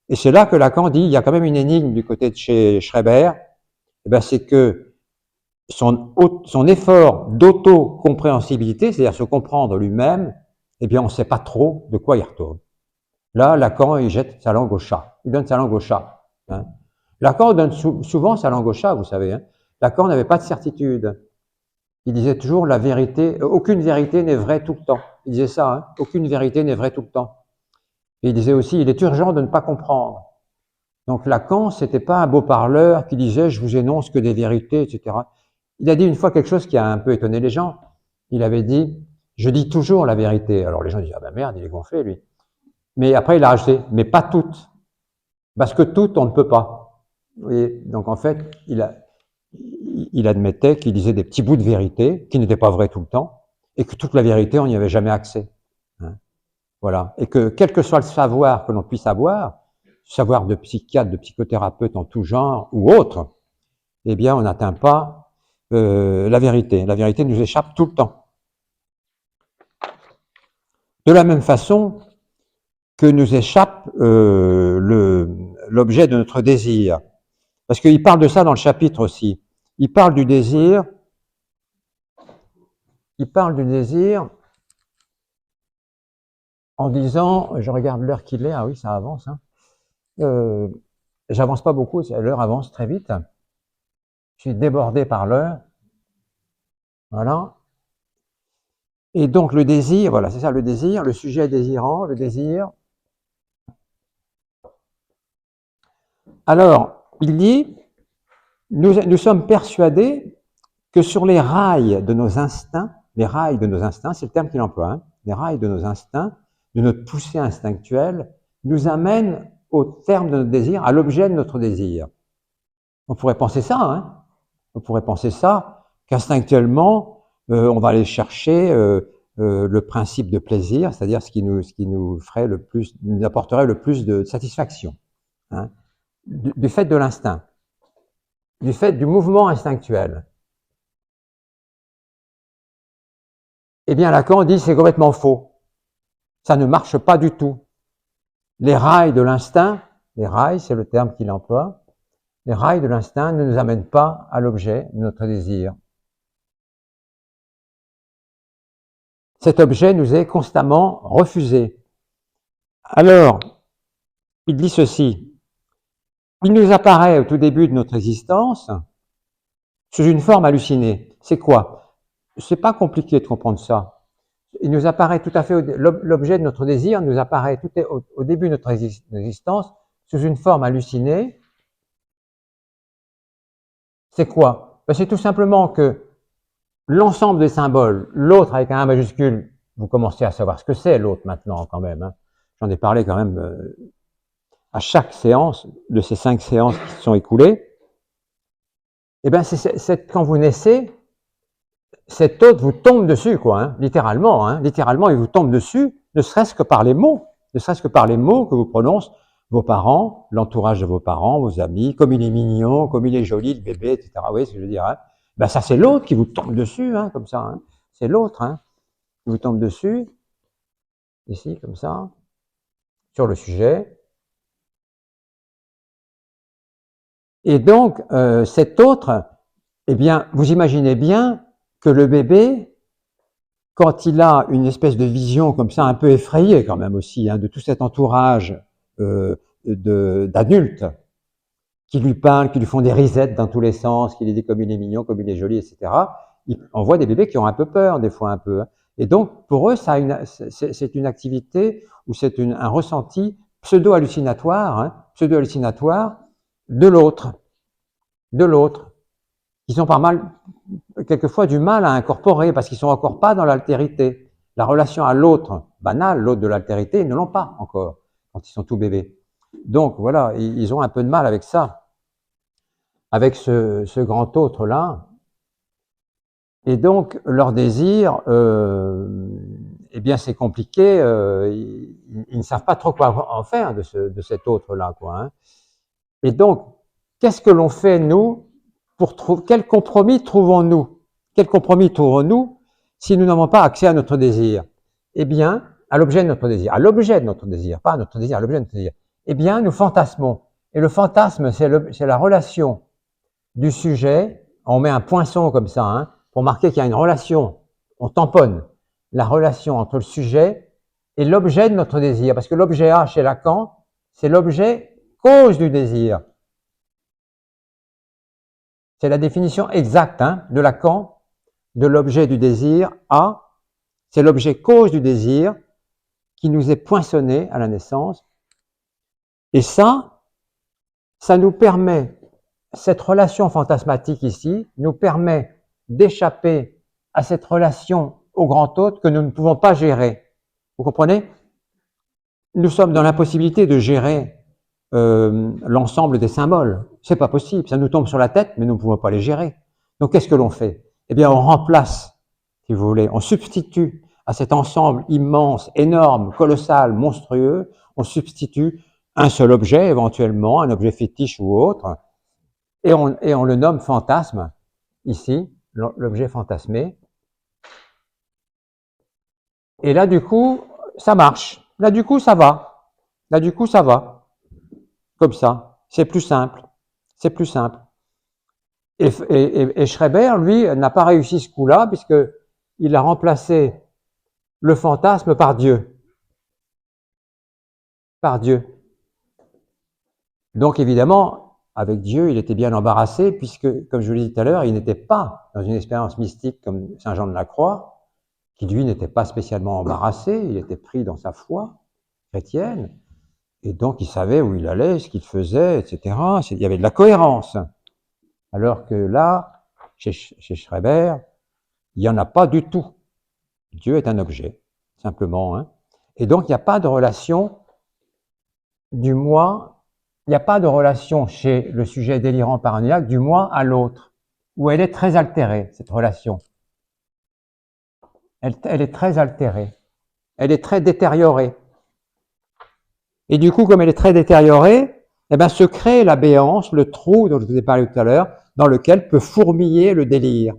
Et c'est là que Lacan dit, il y a quand même une énigme du côté de chez Schreber. Eh ben, c'est que son effort d'auto-compréhensibilité, c'est-à-dire se comprendre lui-même, eh bien, on ne sait pas trop de quoi il retourne. Là, Lacan, il jette sa langue au chat. Il donne sa langue au chat. Hein. Lacan donne souvent sa langue au chat, vous savez. Hein. Lacan n'avait pas de certitude. Il disait toujours la vérité, aucune vérité n'est vraie tout le temps. Il disait ça, hein, aucune vérité n'est vraie tout le temps. Et il disait aussi, il est urgent de ne pas comprendre. Donc Lacan, c'était pas un beau parleur qui disait, je vous énonce que des vérités, etc. Il a dit une fois quelque chose qui a un peu étonné les gens. Il avait dit, je dis toujours la vérité. Alors les gens disent, ah ben merde, il est gonflé, lui. Mais après, il a rajouté, mais pas toutes. Parce que toutes, on ne peut pas. Vous voyez, donc en fait, il admettait qu'il disait des petits bouts de vérité qui n'étaient pas vrais tout le temps, et que toute la vérité, on n'y avait jamais accès. Hein. Voilà. Et que quel que soit le savoir que l'on puisse avoir, savoir de psychiatre, de psychothérapeute en tout genre ou autre, eh bien, on n'atteint pas la vérité. La vérité nous échappe tout le temps. De la même façon que nous échappe l'objet de notre désir. Parce qu'il parle de ça dans le chapitre aussi. Il parle du désir. Il parle du désir en disant, je regarde l'heure qu'il est, ah oui, ça avance, hein. J'avance pas beaucoup, l'heure avance très vite. Je suis débordé par l'heure. Voilà. Et donc le désir, voilà, c'est ça le désir, le sujet désirant, le désir. Alors, il dit, nous sommes persuadés que sur les rails de nos instincts, c'est le terme qu'il emploie, hein, les rails de nos instincts, de notre poussée instinctuelle, nous amènent au terme de notre désir, à l'objet de notre désir. On pourrait penser ça, hein. On pourrait penser ça, qu'instinctuellement, on va aller chercher le principe de plaisir, c'est-à-dire ce qui nous ferait le plus, nous apporterait le plus de satisfaction, hein, du fait de l'instinct, du fait du mouvement instinctuel. Eh bien, Lacan dit c'est complètement faux. Ça ne marche pas du tout. Les rails de l'instinct, les rails, c'est le terme qu'il emploie, les rails de l'instinct ne nous amènent pas à l'objet de notre désir. Cet objet nous est constamment refusé. Alors, il dit ceci, il nous apparaît au tout début de notre existence sous une forme hallucinée. C'est quoi? C'est pas compliqué de comprendre ça. Il nous apparaît tout à fait, l'objet de notre désir nous apparaît au début de notre existence sous une forme hallucinée. C'est quoi? Ben, c'est tout simplement que l'ensemble des symboles, l'autre avec un A majuscule, vous commencez à savoir ce que c'est l'autre maintenant quand même, hein. J'en ai parlé quand même à chaque séance, de ces 5 séances qui se sont écoulées. Eh bien, quand vous naissez, cet autre vous tombe dessus, quoi, hein, littéralement, hein, littéralement, il vous tombe dessus, ne serait-ce que par les mots, ne serait-ce que par les mots que vous prononcent vos parents, l'entourage de vos parents, vos amis, comme il est mignon, comme il est joli, le bébé, etc. Vous voyez ce que je veux dire, hein? Ben, ça, c'est l'autre qui vous tombe dessus, hein, comme ça, hein. C'est l'autre, hein, qui vous tombe dessus, ici, comme ça, sur le sujet. Et donc, cet autre, eh bien, vous imaginez bien que le bébé, quand il a une espèce de vision comme ça, un peu effrayée quand même aussi, hein, de tout cet entourage d'adultes qui lui parlent, qui lui font des risettes dans tous les sens, qui lui disent comme il est mignon, comme il est joli, etc. On voit des bébés qui ont un peu peur, des fois un peu. Hein. Et donc, pour eux, c'est une activité ou c'est un ressenti pseudo-hallucinatoire, hein, pseudo-hallucinatoire de l'autre. Ils ont pas mal, quelquefois du mal à incorporer parce qu'ils sont encore pas dans l'altérité. La relation à l'autre banal, l'autre de l'altérité, ils ne l'ont pas encore quand ils sont tout bébés. Donc voilà, ils ont un peu de mal avec ça, avec ce grand autre-là. Et donc leur désir, eh bien c'est compliqué, ils ne savent pas trop quoi en faire de cet autre-là, quoi, hein. Et donc, qu'est-ce que l'on fait, nous, pour trouver, quel compromis trouvons-nous? Quel compromis trouvons-nous si nous n'avons pas accès à notre désir? Eh bien, à l'objet de notre désir. À l'objet de notre désir, pas à notre désir, à l'objet de notre désir. Eh bien, nous fantasmons. Et le fantasme, c'est la relation du sujet. On met un poinçon comme ça, hein, pour marquer qu'il y a une relation. On tamponne la relation entre le sujet et l'objet de notre désir. Parce que l'objet A, chez Lacan, c'est l'objet cause du désir. C'est la définition exacte, hein, de Lacan de l'objet du désir A. C'est l'objet cause du désir qui nous est poinçonné à la naissance. Et ça nous permet, cette relation fantasmatique ici, nous permet d'échapper à cette relation au grand autre que nous ne pouvons pas gérer. Vous comprenez? Nous sommes dans l'impossibilité de gérer l'ensemble des symboles. C'est pas possible. Ça nous tombe sur la tête, mais nous ne pouvons pas les gérer. Donc, qu'est-ce que l'on fait? Eh bien, on remplace, si vous voulez, on substitue à cet ensemble immense, énorme, colossal, monstrueux, on substitue un seul objet, éventuellement, un objet fétiche ou autre, et on le nomme fantasme, ici, l'objet fantasmé. Et là, du coup, ça marche. Là, du coup, ça va. Là, du coup, ça va. Comme ça. C'est plus simple. C'est plus simple. Et Schreber, lui, n'a pas réussi ce coup-là, puisqu'il a remplacé le fantasme par Dieu. Par Dieu. Donc évidemment, avec Dieu, il était bien embarrassé, puisque, comme je vous l'ai dit tout à l'heure, il n'était pas dans une expérience mystique comme Saint Jean de la Croix, qui lui n'était pas spécialement embarrassé, il était pris dans sa foi chrétienne, et donc il savait où il allait, ce qu'il faisait, etc. Il y avait de la cohérence. Alors que là, chez Schreber, il n'y en a pas du tout. Dieu est un objet, simplement. Hein. Et donc il n'y a pas de relation du moi, il n'y a pas de relation chez le sujet délirant paranoïaque du moi à l'autre, où elle est très altérée, cette relation. Elle est très altérée, elle est très détériorée. Et du coup, comme elle est très détériorée, eh ben, se crée la béance, le trou dont je vous ai parlé tout à l'heure, dans lequel peut fourmiller le délire.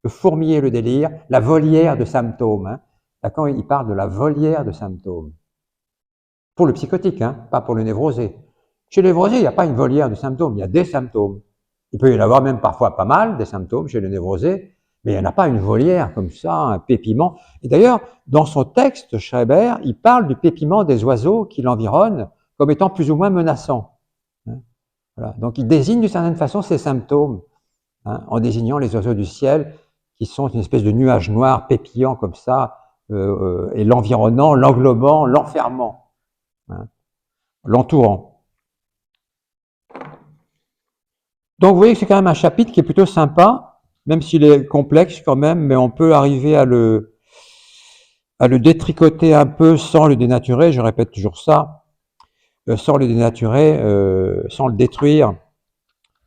Peut fourmiller le délire, la volière de symptômes. Hein. Lacan, il parle de la volière de symptômes. Pour le psychotique, hein, pas pour le névrosé. Chez le névrosé, il n'y a pas une volière de symptômes, il y a des symptômes. Il peut y en avoir même parfois pas mal, des symptômes chez le névrosé, mais il n'y en a pas une volière comme ça, un pépiment. Et d'ailleurs, dans son texte, Schreber, il parle du pépiment des oiseaux qui l'environnent comme étant plus ou moins menaçant. Voilà. Donc il désigne d'une certaine façon ces symptômes, hein, en désignant les oiseaux du ciel, qui sont une espèce de nuage noir pépillant comme ça, et l'environnant, l'englobant, l'enfermant, hein, l'entourant. Donc vous voyez que c'est quand même un chapitre qui est plutôt sympa, même s'il est complexe quand même, mais on peut arriver à le détricoter un peu sans le dénaturer, je répète toujours ça, sans le dénaturer, sans le détruire,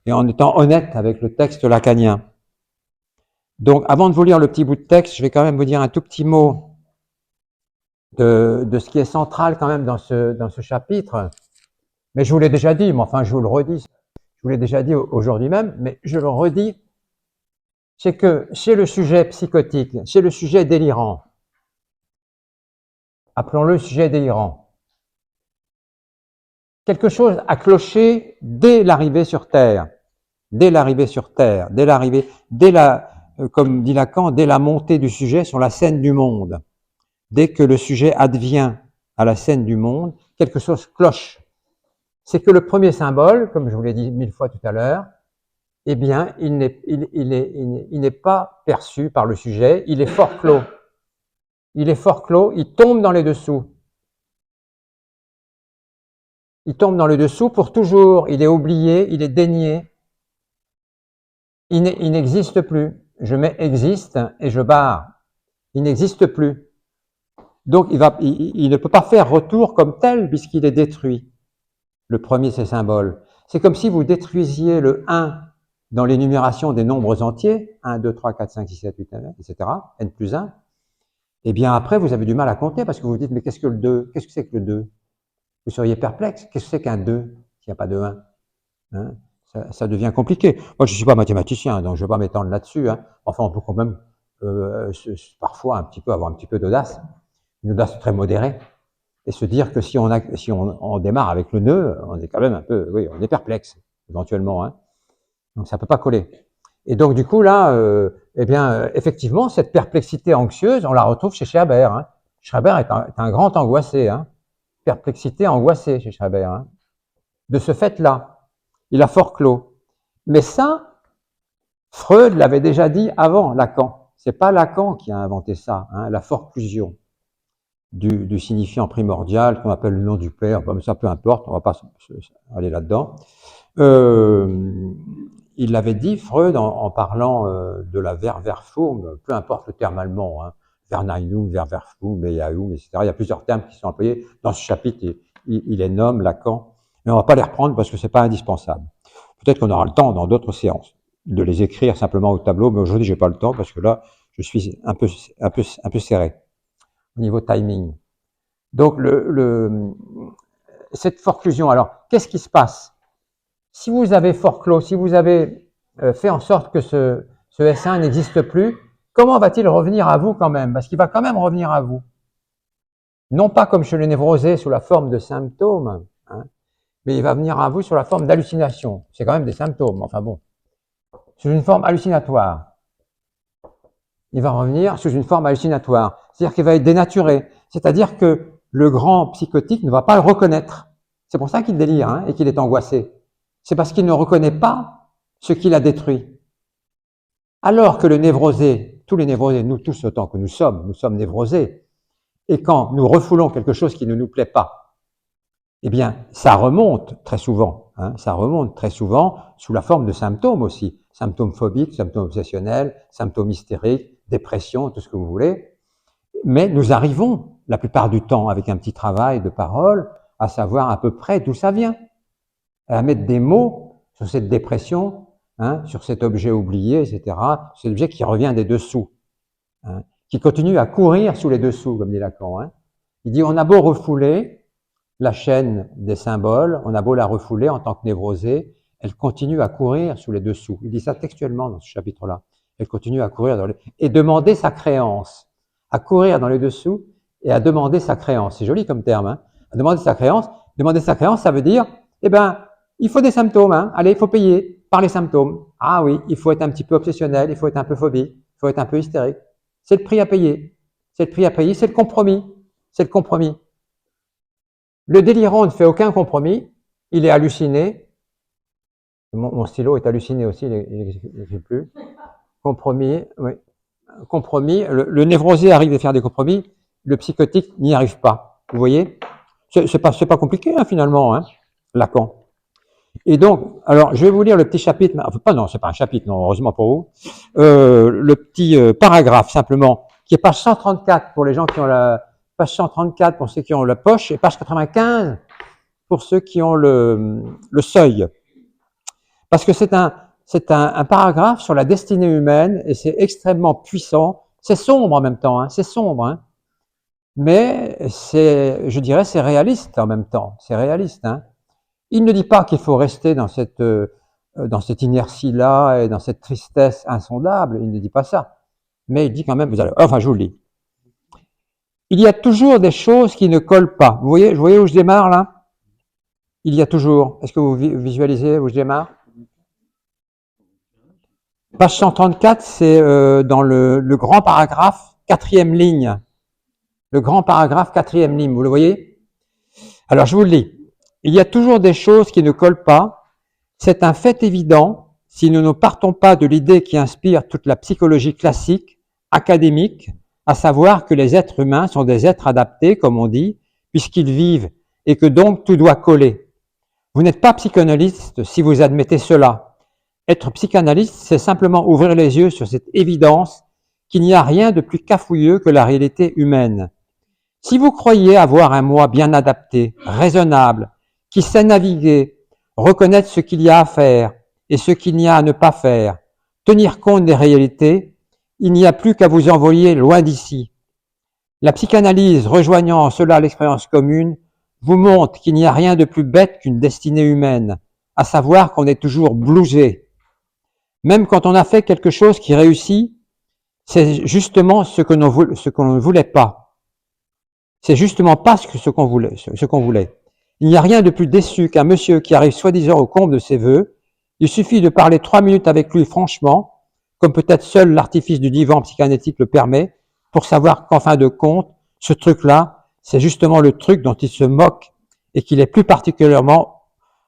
et en étant honnête avec le texte lacanien. Donc avant de vous lire le petit bout de texte, je vais quand même vous dire un tout petit mot de ce qui est central quand même dans ce chapitre, mais je vous l'ai déjà dit, mais enfin je vous le redis, je vous l'ai déjà dit aujourd'hui même, mais je le redis, c'est que chez le sujet psychotique, chez le sujet délirant, appelons-le sujet délirant, quelque chose a cloché dès l'arrivée sur Terre, comme dit Lacan, dès la montée du sujet sur la scène du monde. Dès que le sujet advient à la scène du monde, quelque chose cloche. C'est que le premier symbole, comme je vous l'ai dit 1000 fois tout à l'heure, eh bien, il n'est pas perçu par le sujet, il est fort clos. Il est fort clos, il tombe dans les dessous. Il tombe dans le dessous pour toujours, il est oublié, il est dénié. Il n'existe plus. Je mets existe et je barre. Il n'existe plus. Donc il ne peut pas faire retour comme tel puisqu'il est détruit. Le premier, c'est symbole. C'est comme si vous détruisiez le 1 dans l'énumération des nombres entiers, 1, 2, 3, 4, 5, 6, 7, 8, 9, etc., n plus 1, et bien après, vous avez du mal à compter parce que vous vous dites, mais qu'est-ce que le 2 ? Qu'est-ce que c'est que le 2 ? Vous seriez perplexe. Qu'est-ce que c'est qu'un 2 s'il n'y a pas de 1 ? Hein, ça devient compliqué. Moi, je ne suis pas mathématicien, donc je ne vais pas m'étendre là-dessus. Hein. Enfin, on peut quand même parfois avoir un petit peu d'audace, une audace très modérée, et se dire que si on démarre avec le nœud, on est quand même un peu, oui, on est perplexe, éventuellement. Hein. Donc ça ne peut pas coller. Et donc du coup là, effectivement, cette perplexité anxieuse, on la retrouve chez Schreber. Hein. Schreber est un grand angoissé. Hein. Perplexité angoissée chez Schreber. Hein. De ce fait-là, il a fort clos. Mais ça, Freud l'avait déjà dit avant Lacan. C'est pas Lacan qui a inventé ça, hein, la forclusion du signifiant primordial qu'on appelle le nom du père. Bon, mais ça, peu importe, on va pas aller là-dedans. Il l'avait dit, Freud, en parlant de la Verwerfung, peu importe le terme allemand, hein, Verneinung, Verwerfung, Meyaung, etc. Il y a plusieurs termes qui sont employés dans ce chapitre. Il les nomme, Lacan, mais on ne va pas les reprendre parce que c'est pas indispensable. Peut-être qu'on aura le temps dans d'autres séances de les écrire simplement au tableau, mais aujourd'hui j'ai pas le temps parce que là je suis un peu serré au niveau timing. Donc cette forclusion. Alors qu'est-ce qui se passe? Si vous avez forclos, si vous avez fait en sorte que ce S1 n'existe plus, comment va-t-il revenir à vous quand même? Parce qu'il va quand même revenir à vous. Non pas comme chez le névrosé sous la forme de symptômes, hein, mais il va venir à vous sous la forme d'hallucination. C'est quand même des symptômes, enfin bon. Sous une forme hallucinatoire. Il va revenir sous une forme hallucinatoire. C'est-à-dire qu'il va être dénaturé. C'est-à-dire que le grand psychotique ne va pas le reconnaître. C'est pour ça qu'il délire hein, et qu'il est angoissé. C'est parce qu'il ne reconnaît pas ce qu'il a détruit. Alors que le névrosé, tous les névrosés, nous tous autant que nous sommes névrosés, et quand nous refoulons quelque chose qui ne nous plaît pas, eh bien, ça remonte très souvent, hein, ça remonte très souvent sous la forme de symptômes aussi, symptômes phobiques, symptômes obsessionnels, symptômes hystériques, dépression, tout ce que vous voulez. Mais nous arrivons, la plupart du temps, avec un petit travail de parole, à savoir à peu près d'où ça vient, à mettre des mots sur cette dépression, hein, sur cet objet oublié, etc., cet objet qui revient des dessous, hein, qui continue à courir sous les dessous, comme dit Lacan. Hein. Il dit, on a beau refouler la chaîne des symboles, on a beau la refouler en tant que névrosé, elle continue à courir sous les dessous. Il dit ça textuellement dans ce chapitre-là. Elle continue à courir et demander sa créance, à courir dans les dessous et à demander sa créance. C'est joli comme terme, hein. À demander sa créance. Demander sa créance, ça veut dire, eh ben, il faut des symptômes, hein. Allez, il faut payer par les symptômes. Ah oui, il faut être un petit peu obsessionnel, il faut être un peu phobique, il faut être un peu hystérique. C'est le prix à payer. C'est le prix à payer, c'est le compromis. C'est le compromis. Le délirant ne fait aucun compromis, il est halluciné. Mon stylo est halluciné aussi, il n'écrit plus. Compromis, oui. Compromis. Le névrosé arrive à faire des compromis, le psychotique n'y arrive pas. Vous voyez? C'est pas compliqué, hein, finalement, hein, Lacan. Et donc, alors, je vais vous lire le petit chapitre, enfin, non, c'est pas un chapitre, non, heureusement pour vous, le petit paragraphe, simplement, qui est page 134 pour les gens qui ont page 134 pour ceux qui ont la poche, et page 95 pour ceux qui ont le seuil. Parce que c'est un paragraphe sur la destinée humaine, et c'est extrêmement puissant, c'est sombre en même temps, hein, c'est sombre, hein, mais je dirais, c'est réaliste en même temps, c'est réaliste, hein. Il ne dit pas qu'il faut rester dans cette inertie-là et dans cette tristesse insondable, il ne dit pas ça. Mais il dit quand même, enfin, je vous le lis. Il y a toujours des choses qui ne collent pas. Vous voyez où je démarre là? Il y a toujours. Est-ce que vous visualisez où je démarre? Page 134, c'est dans le grand paragraphe, 4e ligne. Le grand paragraphe, 4e ligne, vous le voyez? Alors, je vous le lis. Il y a toujours des choses qui ne collent pas. C'est un fait évident si nous ne partons pas de l'idée qui inspire toute la psychologie classique, académique, à savoir que les êtres humains sont des êtres adaptés, comme on dit, puisqu'ils vivent, et que donc tout doit coller. Vous n'êtes pas psychanalyste si vous admettez cela. Être psychanalyste, c'est simplement ouvrir les yeux sur cette évidence qu'il n'y a rien de plus cafouilleux que la réalité humaine. Si vous croyez avoir un moi bien adapté, raisonnable, qui sait naviguer, reconnaître ce qu'il y a à faire et ce qu'il n'y a à ne pas faire, tenir compte des réalités, il n'y a plus qu'à vous envoyer loin d'ici. La psychanalyse, rejoignant en cela l'expérience commune, vous montre qu'il n'y a rien de plus bête qu'une destinée humaine, à savoir qu'on est toujours blousé. Même quand on a fait quelque chose qui réussit, c'est justement ce qu'on ne voulait pas. C'est justement pas ce qu'on voulait. Il n'y a rien de plus déçu qu'un monsieur qui arrive soi-disant au comble de ses vœux. Il suffit de parler 3 minutes avec lui franchement, comme peut-être seul l'artifice du divan psychanalytique le permet, pour savoir qu'en fin de compte, ce truc-là, c'est justement le truc dont il se moque et qu'il est plus particulièrement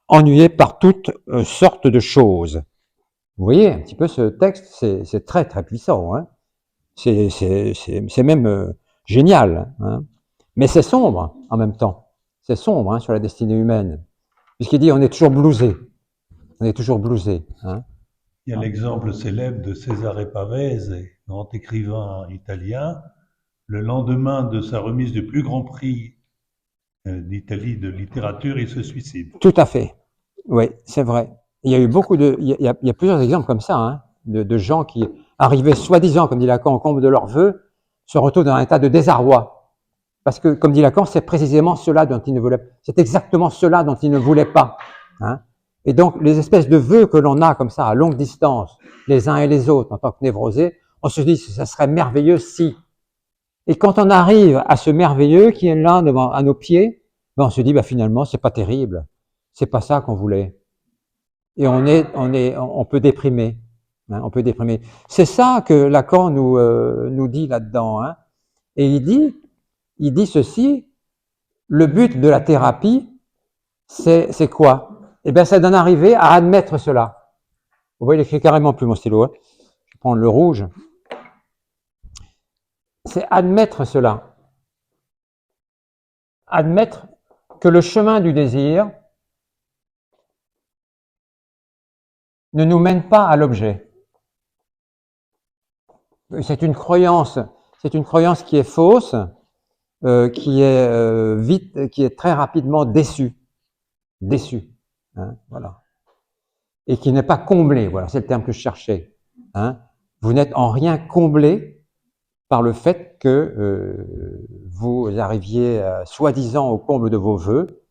ennuyé par toutes sortes de choses. Vous voyez un petit peu ce texte, c'est très très puissant, hein. C'est même génial, hein. Mais c'est sombre en même temps. C'est sombre, hein, sur la destinée humaine. Puisqu'il dit on est toujours blousé. On est toujours blousé. Hein. Il y a l'exemple célèbre de Cesare Pavese, grand écrivain italien. Le lendemain de sa remise du plus grand prix d'Italie de littérature, il se suicide. Tout à fait. Oui, c'est vrai. Il y a eu il y a plusieurs exemples comme ça, hein, de gens qui arrivaient soi-disant, comme dit Lacan, au comble de leurs vœux, se retrouvent dans un état de désarroi. Parce que, comme dit Lacan, c'est précisément cela dont il ne voulait pas. C'est exactement cela dont il ne voulait pas. Hein. Et donc, les espèces de vœux que l'on a comme ça, à longue distance, les uns et les autres, en tant que névrosés, on se dit que ça serait merveilleux si. Et quand on arrive à ce merveilleux qui est là devant, à nos pieds, ben on se dit, finalement, c'est pas terrible. c'est pas ça qu'on voulait. Et on peut déprimer. Hein, on peut déprimer. C'est ça que Lacan nous dit là-dedans. Hein. Et il dit ceci, le but de la thérapie, c'est quoi? Eh bien, c'est d'en arriver à admettre cela. Vous voyez, il écrit carrément plus mon stylo. Hein. Je vais prendre le rouge. C'est admettre cela. Admettre que le chemin du désir ne nous mène pas à l'objet. C'est une croyance qui est fausse, qui est très rapidement déçue, hein, voilà, et qui n'est pas comblée. Voilà, c'est le terme que je cherchais. Hein. Vous n'êtes en rien comblé par le fait que vous arriviez soi-disant au comble de vos vœux,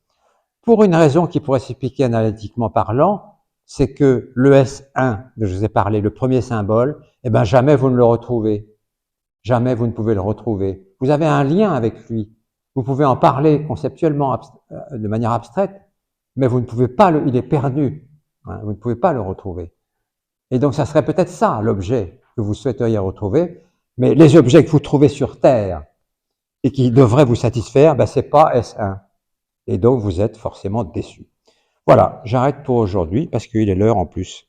pour une raison qui pourrait s'expliquer analytiquement parlant, c'est que le S1 dont je vous ai parlé, le premier symbole, eh ben jamais vous ne le retrouvez. Jamais vous ne pouvez le retrouver. Vous avez un lien avec lui. Vous pouvez en parler conceptuellement, de manière abstraite, mais vous ne pouvez pas il est perdu. Hein, vous ne pouvez pas le retrouver. Et donc, ça serait peut-être ça, l'objet que vous souhaiteriez retrouver, mais les objets que vous trouvez sur Terre et qui devraient vous satisfaire, ben, c'est pas S1. Et donc, vous êtes forcément déçu. Voilà, j'arrête pour aujourd'hui parce qu'il est l'heure en plus.